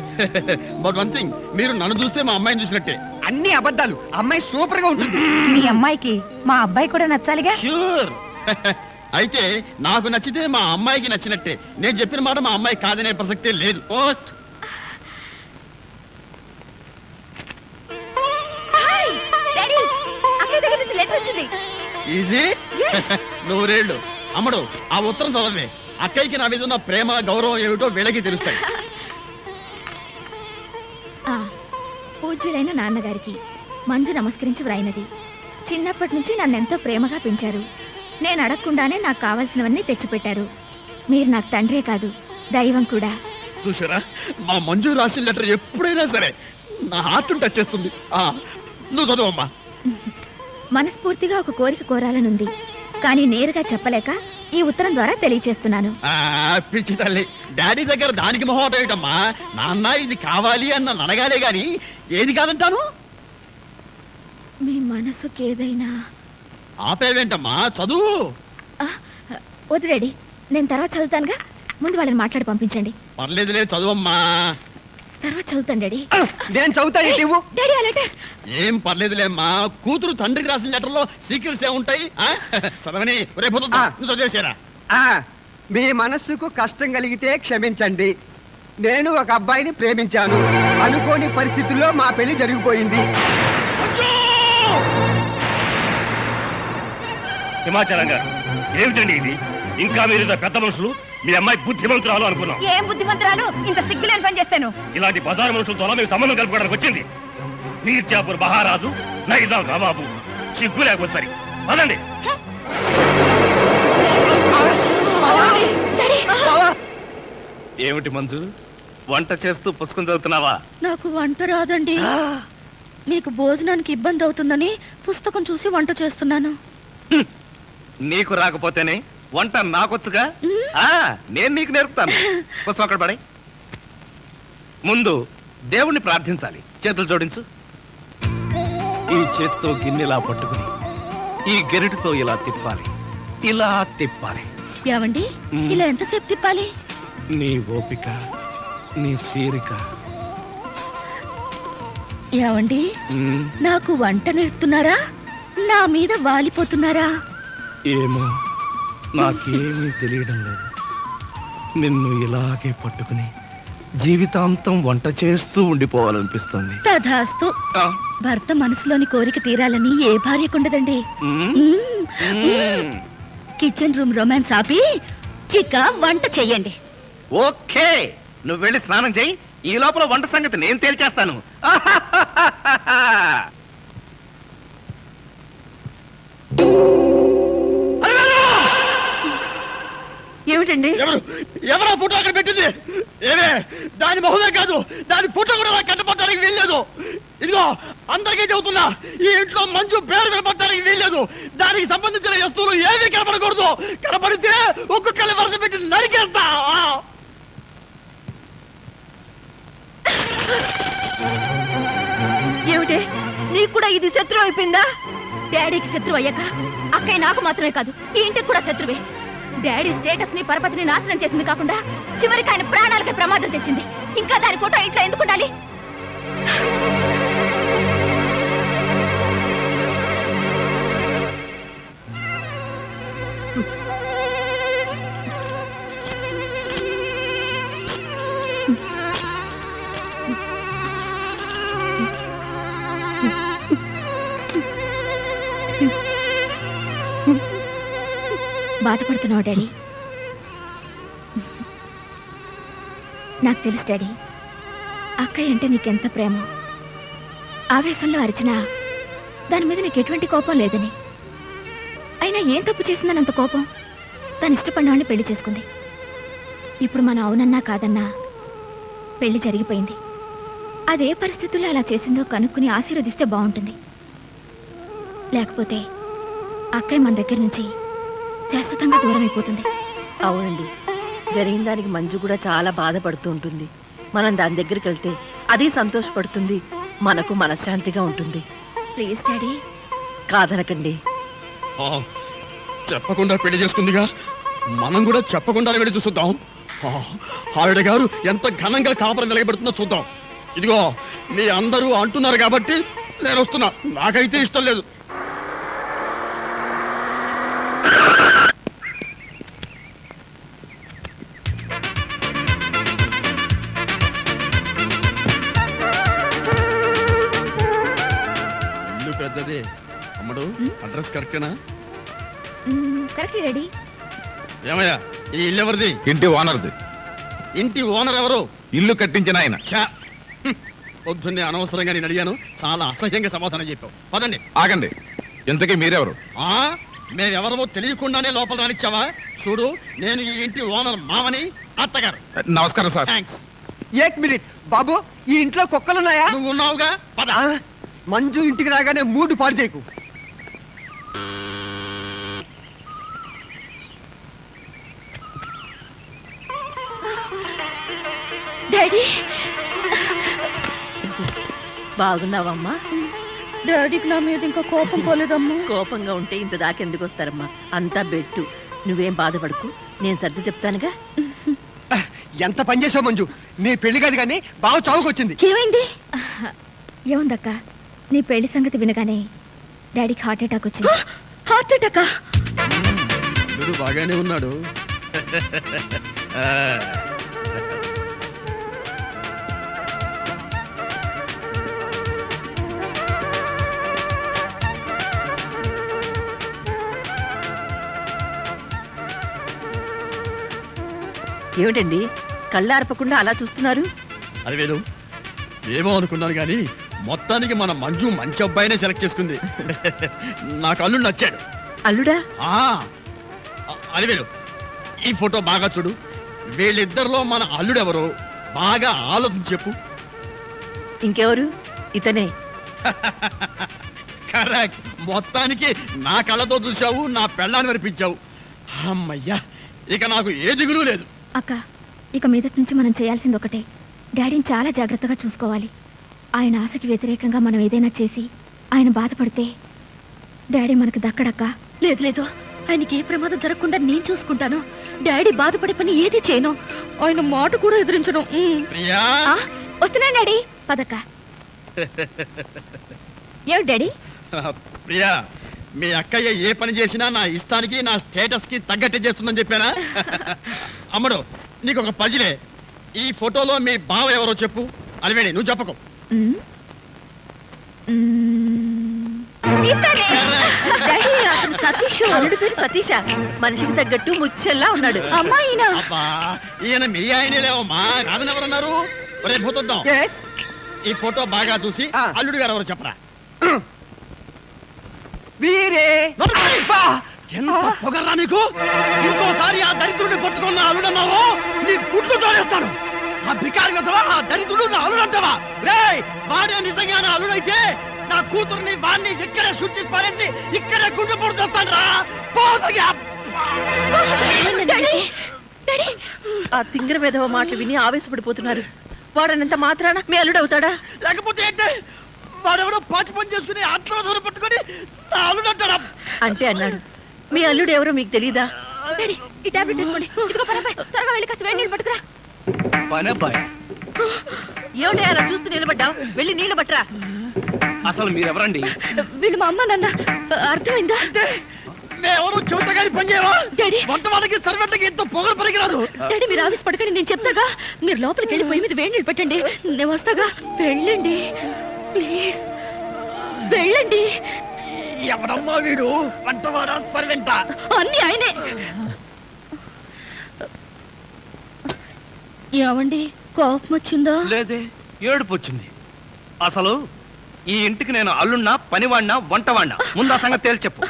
బట్ వన్ థింగ్, మీరు నన్ను చూస్తే మా అమ్మాయిని చూసినట్టే. అన్ని అబద్ధాలు. అమ్మాయి సూపర్ గా ఉంటుంది. మీ అమ్మాయికి మా అబ్బాయి కూడా నచ్చాలిగా. ష్యూర్. అయితే నాకు నచ్చితే మా అమ్మాయికి నచ్చినట్టే. నేను చెప్పిన మాట మా అమ్మాయి కాదనే ప్రసక్తే లేదు. పోస్ట్. ఈజీ. నూరేళ్ళు. అమ్మడు, ఆ ఉత్తరం చదవే. అక్కయ్యకి నా మీద ఉన్న ప్రేమ గౌరవం ఏమిటో వీళ్ళకి తెలుస్తాయి. పూజ్యుడైన నాన్నగారికి మంజు నమస్కరించి వ్రాయినది. చిన్నప్పటి నుంచి నన్నెంతో ప్రేమగా పెంచారు. నేను అడగకుండానే నాకు కావాల్సినవన్నీ తెచ్చిపెట్టారు. మీరు నాకు తండ్రే కాదు, దైవం కూడా. చూసారా, మా మంజు రాసిన లెటర్ ఎప్పుడైనా సరే నా హార్ట్ టచ్ చేస్తుంది. నువ్వు చదువమ్మా. మనస్ఫూర్తిగా ఒక కోరిక కోరాలనుంది, కానీ నేరుగా చెప్పలేక ఈ ఉత్తరం ద్వారా తెలియచేస్తున్నాను. పిచ్చి తల్లి, డాడీ దగ్గర దానికి మొహమాట ఏమిటమ్మా? నాన్న ఇది కావాలి అన్న అడగాలే గాని ఏది కాదంటాను. మీ మనసుకి ఏదైనా. ఆపేవేంటమ్మా, చదువు. వద్దు డాడీ, నేను తర్వాత చదువుతానుగా. ముందు వాళ్ళని మాట్లాడి పంపించండి. పర్లేదు లేదు, చదువమ్మా. తర్వాత చదువుతాను డాడీ. నేను చదువుతాను. డాడీ ఆ లెటర్. ఏం పర్లేదులేమ్మా, కూతురు తండ్రికి రాసిన లెటర్ లో సీక్రెట్స్ ఏముంటాయి? చదవని రేపు చదివేశారా? మీ మనస్సుకు కష్టం కలిగితే క్షమించండి. నేను ఒక అబ్బాయిని ప్రేమించాను. అనుకోని పరిస్థితుల్లో మా పెళ్లి జరిగిపోయింది. హిమాచలం గారు, ఏమిటండి ఇది? ఇంకా మీరు పెద్ద మనుషులు మీ అమ్మాయి బుద్ధిమంతురాలు అనుకున్నాం. ఏం బుద్ధిమంతురాలు? ఇంత సిగ్గులేని పని చేస్తాను. ఇలాంటి బజారు మనుషులతో మేము సంబంధం కలుపుకోవడానికి వచ్చింది. మీర్జాపూర్ మహారాజు, నైజాం నవాబు. సిగ్గు లేకపోతే సరి పదండి. ఏమిటి మంజు, వంట చేస్తూ పుస్తకం చదువుతున్నావా? నాకు వంట రాదండి. మీకు భోజనానికి ఇబ్బంది అవుతుందని పుస్తకం చూసి వంట చేస్తున్నాను. నీకు రాకపోతేనే వంట నాకొచ్చుగా. నేను నీకు నేర్పుతాను. పుస్తకం అక్కడ పడే. ముందు దేవుణ్ణి ప్రార్థించాలి. చేతులు జోడించు. ఈ చేత్తో గిన్నెలా పట్టుకుని ఈ గెరిటితో ఇలా తిప్పాలి, ఇలా తిప్పాలి. ఏవండి, ఇలా ఎంతసేపు తిప్పాలి? నీ ఓపిక, నీ తీరిక. ఏవండి, నాకు వంట నేర్పుతున్నారా? నా మీద వాలిపోతున్నారా? ఏమో, నాకేమీ తెలియడం లేదు. నిన్ను ఇలాగే పట్టుకుని జీవితాంతం వంట చేస్తూ ఉండిపోవాలనిపిస్తుంది. తధాస్తు. భర్త మనసులోని కోరిక తీరాలని ఏ భార్యకుండదండి. కిచెన్ రూమ్ రొమాన్స్ ఆపి చిక్క వంట చెయ్యండి. ఓకే, నువ్వు వెళ్ళి స్నానం చెయ్యి. ఈ లోపల వంట సంగతి నేను తేల్చేస్తాను. ఏమిటండి? ఎవరా ఫోటో అక్కడ పెట్టింది? ఏమే, దాని మొహమే కాదు, దాని ఫోటో కూడా నాకు కట్టపడటానికి వీల్లేదు. ఇదిగో అందరికీ చెబుతున్నా, ఈ ఇంట్లో మంజు పేరు కనపడటానికి వీల్లేదు. దానికి సంబంధించిన వస్తువులు ఏమీ కనపడకూడదు. కనపడితే ఒక్కొక్కరి వరుస పెట్టి నరికేస్తా. ఏమిటి, నీకు కూడా ఇది శత్రువు అయిపోయిందా? డాడీకి శత్రువు అయ్యాక అక్కయ్య నాకు మాత్రమే కాదు, ఈ ఇంటికి కూడా శత్రువే. డాడీ స్టేటస్ ని, పరపతిని నాశనం చేసింది కాకుండా చివరికి ఆయన ప్రాణాలకి ప్రమాదం తెచ్చింది. ఇంకా దాని ఫోటో ఇంట్లో ఎందుకు ఉండాలి? బాధపడుతున్నావు డాడీ? నాకు తెలుసు డాడీ, అక్కయ్య అంటే నీకెంత ప్రేమ. ఆవేశంలో అరిచినా దాని మీద నీకు ఎటువంటి కోపం లేదని. అయినా ఏం తప్పు చేసిందని అంత కోపం? తను ఇష్టపడిన వాళ్ళని పెళ్లి చేసుకుంది. ఇప్పుడు మనం అవునన్నా కాదన్నా పెళ్లి జరిగిపోయింది. అదే పరిస్థితుల్లో అలా చేసిందో కనుక్కుని ఆశీర్వదిస్తే బాగుంటుంది. లేకపోతే అక్కయ్య మన దగ్గర నుంచి శాశ్వతంగా దూరం అయిపోతుంది. అవునండి, జరిగిన దానికి మంజు కూడా చాలా బాధపడుతూ ఉంటుంది. మనం దాని దగ్గరికి వెళ్తే అది సంతోషపడుతుంది, మనకు మనశ్శాంతిగా ఉంటుంది. ప్లీజ్ డాడీ, కాదనకండి. చెప్పకుండా పెళ్లి చేసుకుందిగా, మనం కూడా చెప్పకుండా వెళ్ళి చూద్దాం. ఆవిడ గారు ఎంత ఘనంగా కాపురం నిలబెడుతుందో చూద్దాం. ఇదిగో మీ అందరూ అంటున్నారు కాబట్టి నేను వస్తున్నా. నాకైతే ఇష్టం లేదు. ఇల్లు పెద్దదే అమ్మడు. అడ్రస్ కరెక్టేనా? Correct daddy. ఏమయ్యా, ఈ ఇల్లు ఎవరిది? ఇంటి ఓనర్ది. ఇంటి ఓనర్ ఎవరు? ఇల్లు కట్టించిన ఆయన. పొద్దున్నే అనవసరంగా నేను అడిగాను, చాలా అసహ్యంగా సమాధానం చెప్పావు. పదండి. ఆగండి, ఇంతకీ మీరెవరు? మేమెవరమో తెలియకుండానే లోపల రానిచ్చావా? చూడు, నేను ఈ ఇంటి ఓనర్ మామని. అత్తగారు. నమస్కారం సార్. థ్యాంక్స్. ఏక్ మినిట్ బాబు, ఈ ఇంట్లో కుక్కలున్నాయా? నువ్వు ఉన్నావుగా, పద. మంజు ఇంటికి రాగానే మూడు పాడు చేయకు. డాడీ, బాగున్నావమ్మా? డాడీకి నా మీద ఇంకా కోపం పోలేదమ్మా. కోపంగా ఉంటే ఇంత దాకెందుకు వస్తారమ్మా? అంతా బెట్టు. నువ్వేం బాధపడకు, నేను సర్ది చెప్తానుగా. ఎంత పని చేసావు మంజు, నీ పెళ్లి కాదు కానీ బాగా చావుకొచ్చింది. ఏమైంది? ఏముందక్క, నీ పెళ్లి సంగతి వినగానే డాడీకి హార్ట్ అటాక్ వచ్చింది. హార్ట్ అటాకా? వీడు బాగానే ఉన్నాడు. ఏమిటండి కళ్ళార్పకుండా అలా చూస్తున్నారు? అది వేరు ఏమో అనుకున్నాను కానీ మొత్తానికి మన మంజు మంచి అబ్బాయినే సెలెక్ట్ చేసుకుంది. నాకు అల్లుడు నచ్చాడు. అల్లుడా? అది వేరు ఈ ఫోటో బాగా చూడు. వీళ్ళిద్దరిలో మన అల్లుడెవరో బాగా ఆలోచించి చెప్పు. ఇంకెవరు? ఇతనే. కరెక్ట్. మొత్తానికి నా కళ్ళతో చూసావు, నా పెళ్ళాన్ని వినిపించావు. అమ్మయ్యా, ఇక నాకు ఏ దిగులు లేదు. అక్క, ఇక మీదటి నుంచి మనం చేయాల్సింది ఒకటే, డాడీని చాలా జాగ్రత్తగా చూసుకోవాలి. ఆయన ఆశకి వ్యతిరేకంగా మనం ఏదైనా చేసి ఆయన బాధపడితే డాడీ మనకు దక్కడక్క. లేదు లేదు, ఆయనకి ఏ ప్రమాదం జరగకుండా నేను చూసుకుంటాను. డాడీ బాధపడే పని ఏది చేయను, ఆయన మాట కూడా ఎదిరించను. వస్తున్నాను డాడీ. పదక్క. ఏమిటి డాడీ? ప్రియా, మీ అక్కయ్య ఏ పని చేసినా నా ఇష్టానికి నా స్టేటస్ కి తగ్గట్టే చేస్తుందని చెప్పానా? అమ్మడు, నీకు ఒక పజిలే. ఈ ఫోటోలో మీ బావ ఎవరో చెప్పు. అలివేణి, నువ్వు చెప్పకు. సతీష మనిషికి తగ్గట్టు ముచ్చల్లా ఉన్నాడు. అమ్మాయినా? అబ్బా, ఈయన మీ ఆయనే లేవమ్మా, కాదని ఎవరన్నారు? రేపు పోతుందాం. ఈ ఫోటో బాగా చూసి అల్లుడు గారు ఎవరో చెప్పరా. వీరే ఎంత పొగర్రా నీకు! ఇంకోసారి ఆ దరిద్రుడిని పట్టుకున్న అల్లుడన్నావు, నీ గుడ్లు తోడేస్తాను. ఆ బికారి కదవా, ఆ దరిద్రుడు నా అల్లుడంటావా? రే, వాడే నిజంగా నా అల్లుడైతే నా కూతుర్ని వాడిని ఇక్కడే శుద్ధి పారేసి ఇక్కడే గుడ్డు పొడి చేస్తాను రా. ఆ తింగర వేధవ మాటలు విని ఆవేశపడిపోతున్నారు. వాడనంత మాత్రాన మీ అల్లుడవుతాడా? లేకపోతే ఏంటి? వాడెవడో పాచి పని చేసుకుని ఆత్మ పట్టుకొని నా అల్లుడంటాడా? అంటే అన్నాడు. మీ అల్లుడు ఎవరో మీకు తెలీదా? ఈ టాబ్లెట్ తీసుకోండి. ఇదిగో పనబ్బాయి, త్వరగా వెళ్ళి కాస్త వేడి నీళ్ళు పట్టుకురా. పనబ్బాయి? ఏమిటి అలా చూస్తూ నిలబడ్డావు? వెళ్ళి నీళ్ళు పట్టరా. అసలు మీరెవరండి? వీళ్ళు మా అమ్మ నాన్న. అర్థమైందా? మేమెవరూ చెబుతాగాని పని చేయవా? డాడీ, వంట వాళ్ళకి సర్వెంట్లకి ఎంతో పొగరు పనికిరాదు. డాడీ మీరు ఆఫీస్ పడకండి, నేను చెప్తాగా. మీరు లోపలికి వెళ్ళి పొయ్యి మీద వేడి నీళ్ళు పెట్టండి, నేను వస్తాగా. వెళ్ళండి ప్లీజ్, వెళ్ళండి. ఎవడమ్మా వీడు? వంటవాడా సర్వెంటా? అన్ని ఆయనే. ఏమండి, కోపం వచ్చిందా? లేదే, ఏడుపు వచ్చింది. అసలు ఈ ఇంటికి నేను అల్లున్నా, పనివాడినా, వంటవాడినా? ముందు ఆ సంగతి తేల్చి చెప్పు.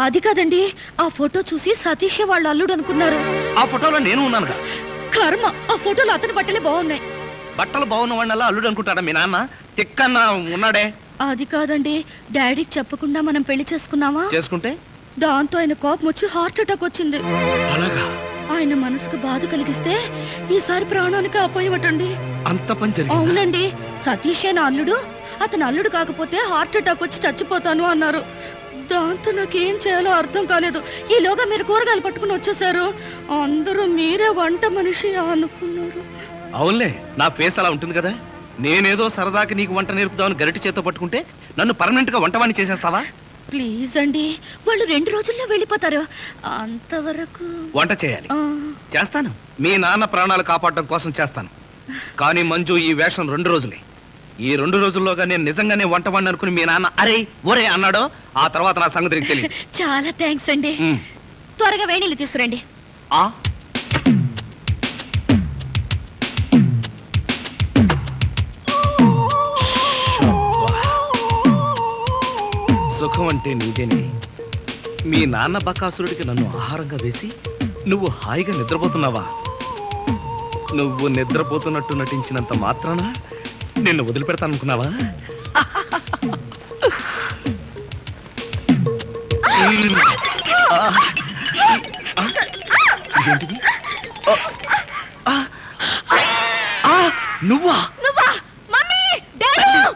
అది కాదండి, ఆ ఫోటో చూసి సతీష్ వాళ్ళ అల్లుడు అనుకున్నారు. ఆ ఫోటోలో నేను ఉన్నానుగా. కర్మ, ఆ ఫోటోలో అతని బట్టలే బాగున్నాయి. బట్టలు బాగున్న వాడినల్లా అల్లుడు అనుకుంటాడా మీ నాన్న? తిక్కన్నా ఉన్నాడే. అది కాదండి, డాడీకి చెప్పకుండా మనం పెళ్లి చేసుకున్నామా? చేసుకుంటే దాంతో ఆయన కోపం వచ్చి హార్ట్ అటాక్ వచ్చింది. అలాగా? ఆయన మనసుకు బాధ కలిగిస్తే ఈసారి ప్రాణానికి అపాయమటండి. అంత పని జరిగిందా? అవునండి, సతీషే నా అల్లుడు. అతను అల్లుడు కాకపోతే హార్ట్ అటాక్ వచ్చి చచ్చిపోతాను అన్నారు. దాంతో నాకేం చేయాలో అర్థం కాలేదు. ఈలోగా మీరు కూరగాయలు పట్టుకుని వచ్చేసారు. అందరూ మీరే వంట మనిషి అనుకున్నారు. అవునులే, నా ఫేస్ అలా ఉంటుంది కదా. నేనేదో సరదాకి నీకు వంట నేర్పుదామని గరిటి చేత పట్టుకుంటే నన్ను పర్మనెంట్ గా వంటవాణ్ణి చేసేస్తావా? ప్లీజ్ అండి, వాళ్ళు 2 రోజుల్లో వెళ్ళిపోతారు. అంతవరకు వంట చేయాలి. చేస్తాను, మీ నాన్న ప్రాణాలు కాపాడడం కోసం చేస్తాను. కానీ మంజు, ఈ వేషం 2 రోజులే. ఈ 2 రోజుల్లోగా నేను నిజంగానే వంటవాణ్ణి అనుకుని మీ నాన్న అరే ఒరే అన్నాడో, ఆ తర్వాత నా సంగతి నీకు తెలియదు. చాలా థ్యాంక్స్ అండి. త్వరగా వేణీళ్ళు తీసుకురండి. సుఖం అంటే నీదేనే. మీ నాన్న బకాసురుడికి నన్ను ఆహారంగా వేసి నువ్వు హాయిగా నిద్రపోతున్నావా? నువ్వు నిద్రపోతున్నట్టు నటించినంత మాత్రాన నిన్ను వదిలిపెడతానుకున్నావా? నువ్వా?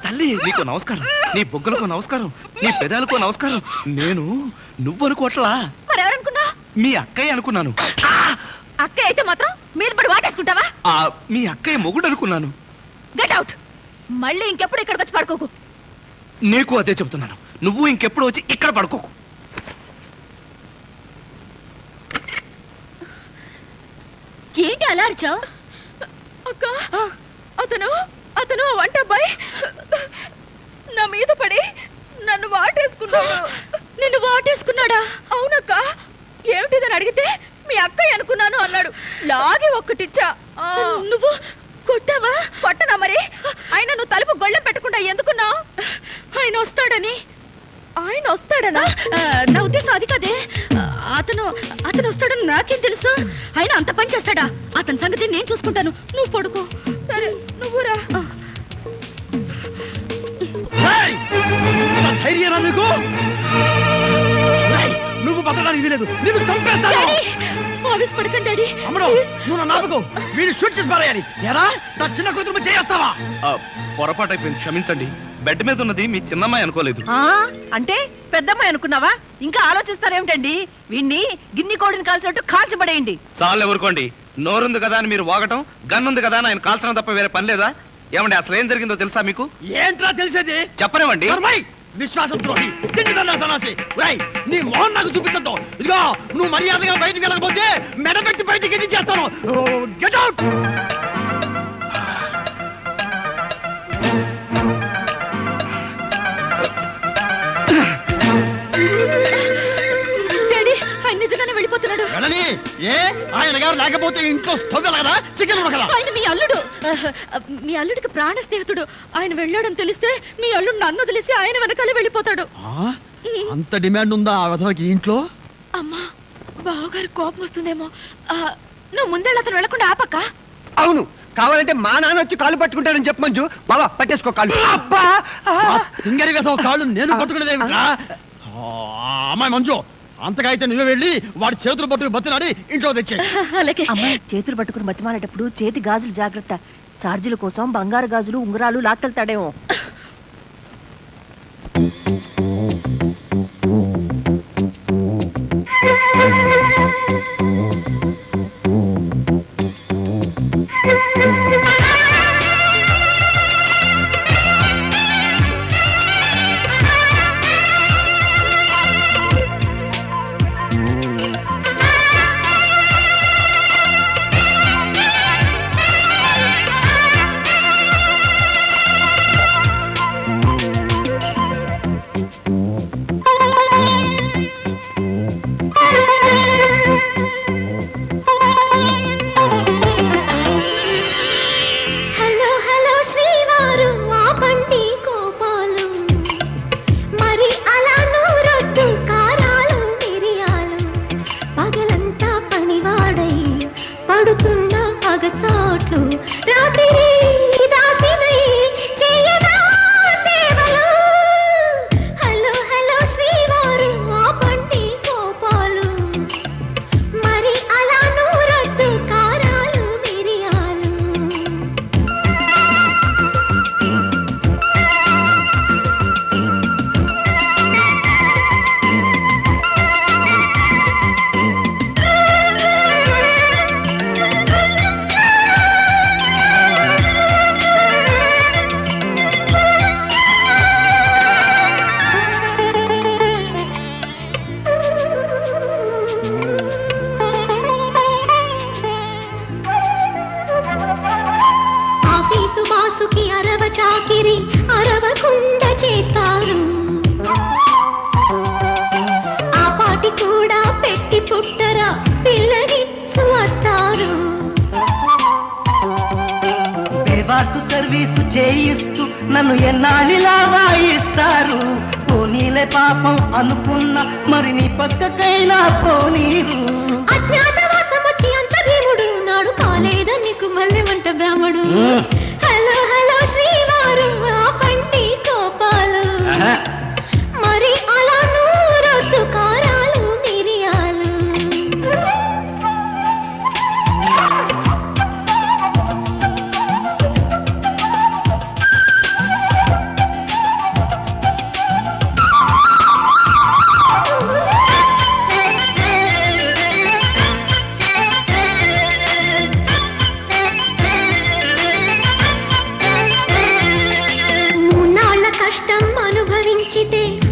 తల్లి, నీకు నమస్కారం. నీ బొగ్గలకు నమస్కారం, నీ పెదాలకు నమస్కారం. నేను నువ్వు అనుకోవట్లా, మరెవరనుకున్నా? మీ అక్కయ్య అనుకున్నాను. అక్కయ్య అయితే మాత్రం మీరు పడి వాటేసుకుంటావా? మీ అక్కయ్య మొగుడు అనుకున్నాను. Get out. మళ్ళీ ఇంకెప్పుడు ఇక్కడికి వచ్చి పడుకోకు. నీకు అదే చెబుతున్నాను, నువ్వు ఇంకెప్పుడు వచ్చి ఇక్కడ పడుకోకు. ఏంటి అలా అరిచావు? అక్క, అతను వంట అబ్బాయి నా మీద పడి నన్ను వాటేసుకున్నాడు. నిన్ను వాటేసుకున్నాడా? అవునక్క. ఏమిటిదని అడిగితే మీ అక్కయ్య అనుకున్నాను అన్నాడు. లాగి ఒక్కటిచ్చా. నువ్వు కొట్టావా? కొట్టనా మరి? ఆయన నువ్వు తలుపు గొళ్ళెం పెట్టకుండా ఎందుకున్నావు? ఆయన వస్తాడని. ఆయన వస్తాడనా? నా ఉద్దేశం అది కాదే. అతను వస్తాడని నాకేం తెలుసు? ఆయన అంత పని చేస్తాడా? అతని సంగతి నేను చూసుకుంటాను, నువ్వు పడుకో. సరే నువ్వురా. ధైర్యం నీకు? నువ్వు బతకడానికి వీలేదు, నువ్వు చంపేస్తాను. పడకండి డాడీ. అమ్మడు నువ్వు నాపకు, వీడు షూట్ చేసి పారేయాలి. ఎరా నా చిన్న కూతురు చేస్తావా? పొరపాటు అయిపోయింది, క్షమించండి. బెడ్ మీద ఉన్నది మీ చిన్నమ్మాయి అనుకోలేదు. అంటే పెద్దమ్మాయి అనుకున్నావా? ఇంకా ఆలోచిస్తారేమిటండి? వీణ్ణి గిన్ని కోడిని కాల్చినట్టు కాల్చబడేయండి. చాలు ఎవరుకోండి. నోరుంది కదా అని మీరు వాగటం, గన్నుంది కదా అని ఆయన కాల్చడం తప్ప వేరే పని లేదా? ఏమండి అసలు ఏం జరిగిందో తెలుసా మీకు? ఏంట్రా తెలిసేది? చెప్పనివ్వండి. విశ్వాసం ద్రోహి, నీ మోహన్ నాకు చూపించద్దు. ఇదిగో నువ్వు మర్యాదగా బయటికి వెళ్ళకపోతే మెడపెట్టి బయటికి ఎన్ని చేస్తాను. Get out. డాడీ ఆయన నిజంగానే వెళ్ళిపోతున్నాడు. ఏ ఆయన గారు లేకపోతే ఇంట్లో స్టవ్ కదా, చికెన్ కదా. ఆయన మీ అల్లుడు, మీ అల్లుడికి ప్రాణ స్నేహితుడు. ఆయన వెళ్ళాడని తెలిస్తే మీ అల్లుడు నన్ను తెలిసి ఆయన వెనకాలే వెళ్ళిపోతాడు. అంత డిమాండ్ ఉందా ఆ విధంగా ఇంట్లో? అమ్మా బావగారి కోపం వస్తుందేమో. నువ్వు ముందే అతను వెళ్ళకుండా ఆపక్క. అవును, కావాలంటే మా నాన్న వచ్చి కాళ్ళు పట్టుకుంటాడని చెప్పు మంజు. బాబా పట్టేసుకో కాళ్ళు. అబ్బా సింగరి వేసే కాళ్ళు నేను పట్టుకునేదేమిట్రా? అమ్మాయి మంజు, అంతగా అయితే నువ్వే వెళ్ళి వాడి చేతులు పట్టుకుని బతినాడి ఇంట్లో తెచ్చే. అమ్మాయి చేతులు పట్టుకుని బతిమాలేటప్పుడు చేతి గాజులు జాగ్రత్త. ఛార్జీల కోసం బంగారు గాజులు ఉంగరాలు లాక్కెళ్తాడేమో. సర్వీసు చేయిస్తూ నన్ను ఎన్నాళ్ళిలా వాయిస్తారు. పోనీలే పాపం అనుకున్న మరి నీ పక్కకైనా పోనీరు. అజ్ఞాతవాసమొచ్చి అంత భీముడు నాడు కాలేదా నీకు మళ్ళీ వంట బ్రాహ్మడు. హలో హలో శ్రీవారు పండి కోపాలు మరి అలా నూరొద్దు కారాలు మిరియాలు.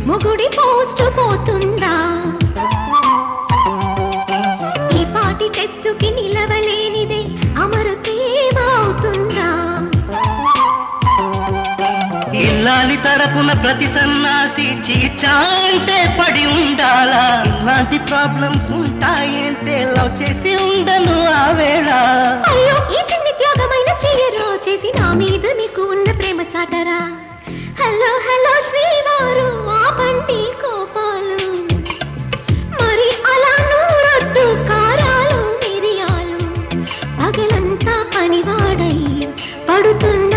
మొగుడి పోస్ట్ పోతుందా ఈ పాటి టెస్టుకి నిలవలేనిదే అమరుతేమవుతుందా. ఇల్లాలి తరపున ప్రతి సన్నాసి చీచాంటే పడి ఉండాలా. ఇలాంటి ప్రాబ్లమ్స్ ఉంటాయంటే లవ్ చేసి ఉండను ఆ వేళ. అయ్యో ఈ చిన్ని త్యాగమైన చెయ్యరో చేసి నా మీద నీకు ఉన్న ప్రేమ చాటరా. హలో హలో శ్రీవారు ఆపండి కోపాలు, మరి అలా నూరొద్దు కారాలు మిరియాలు. పగలంతా పనివాడై పడుతుంది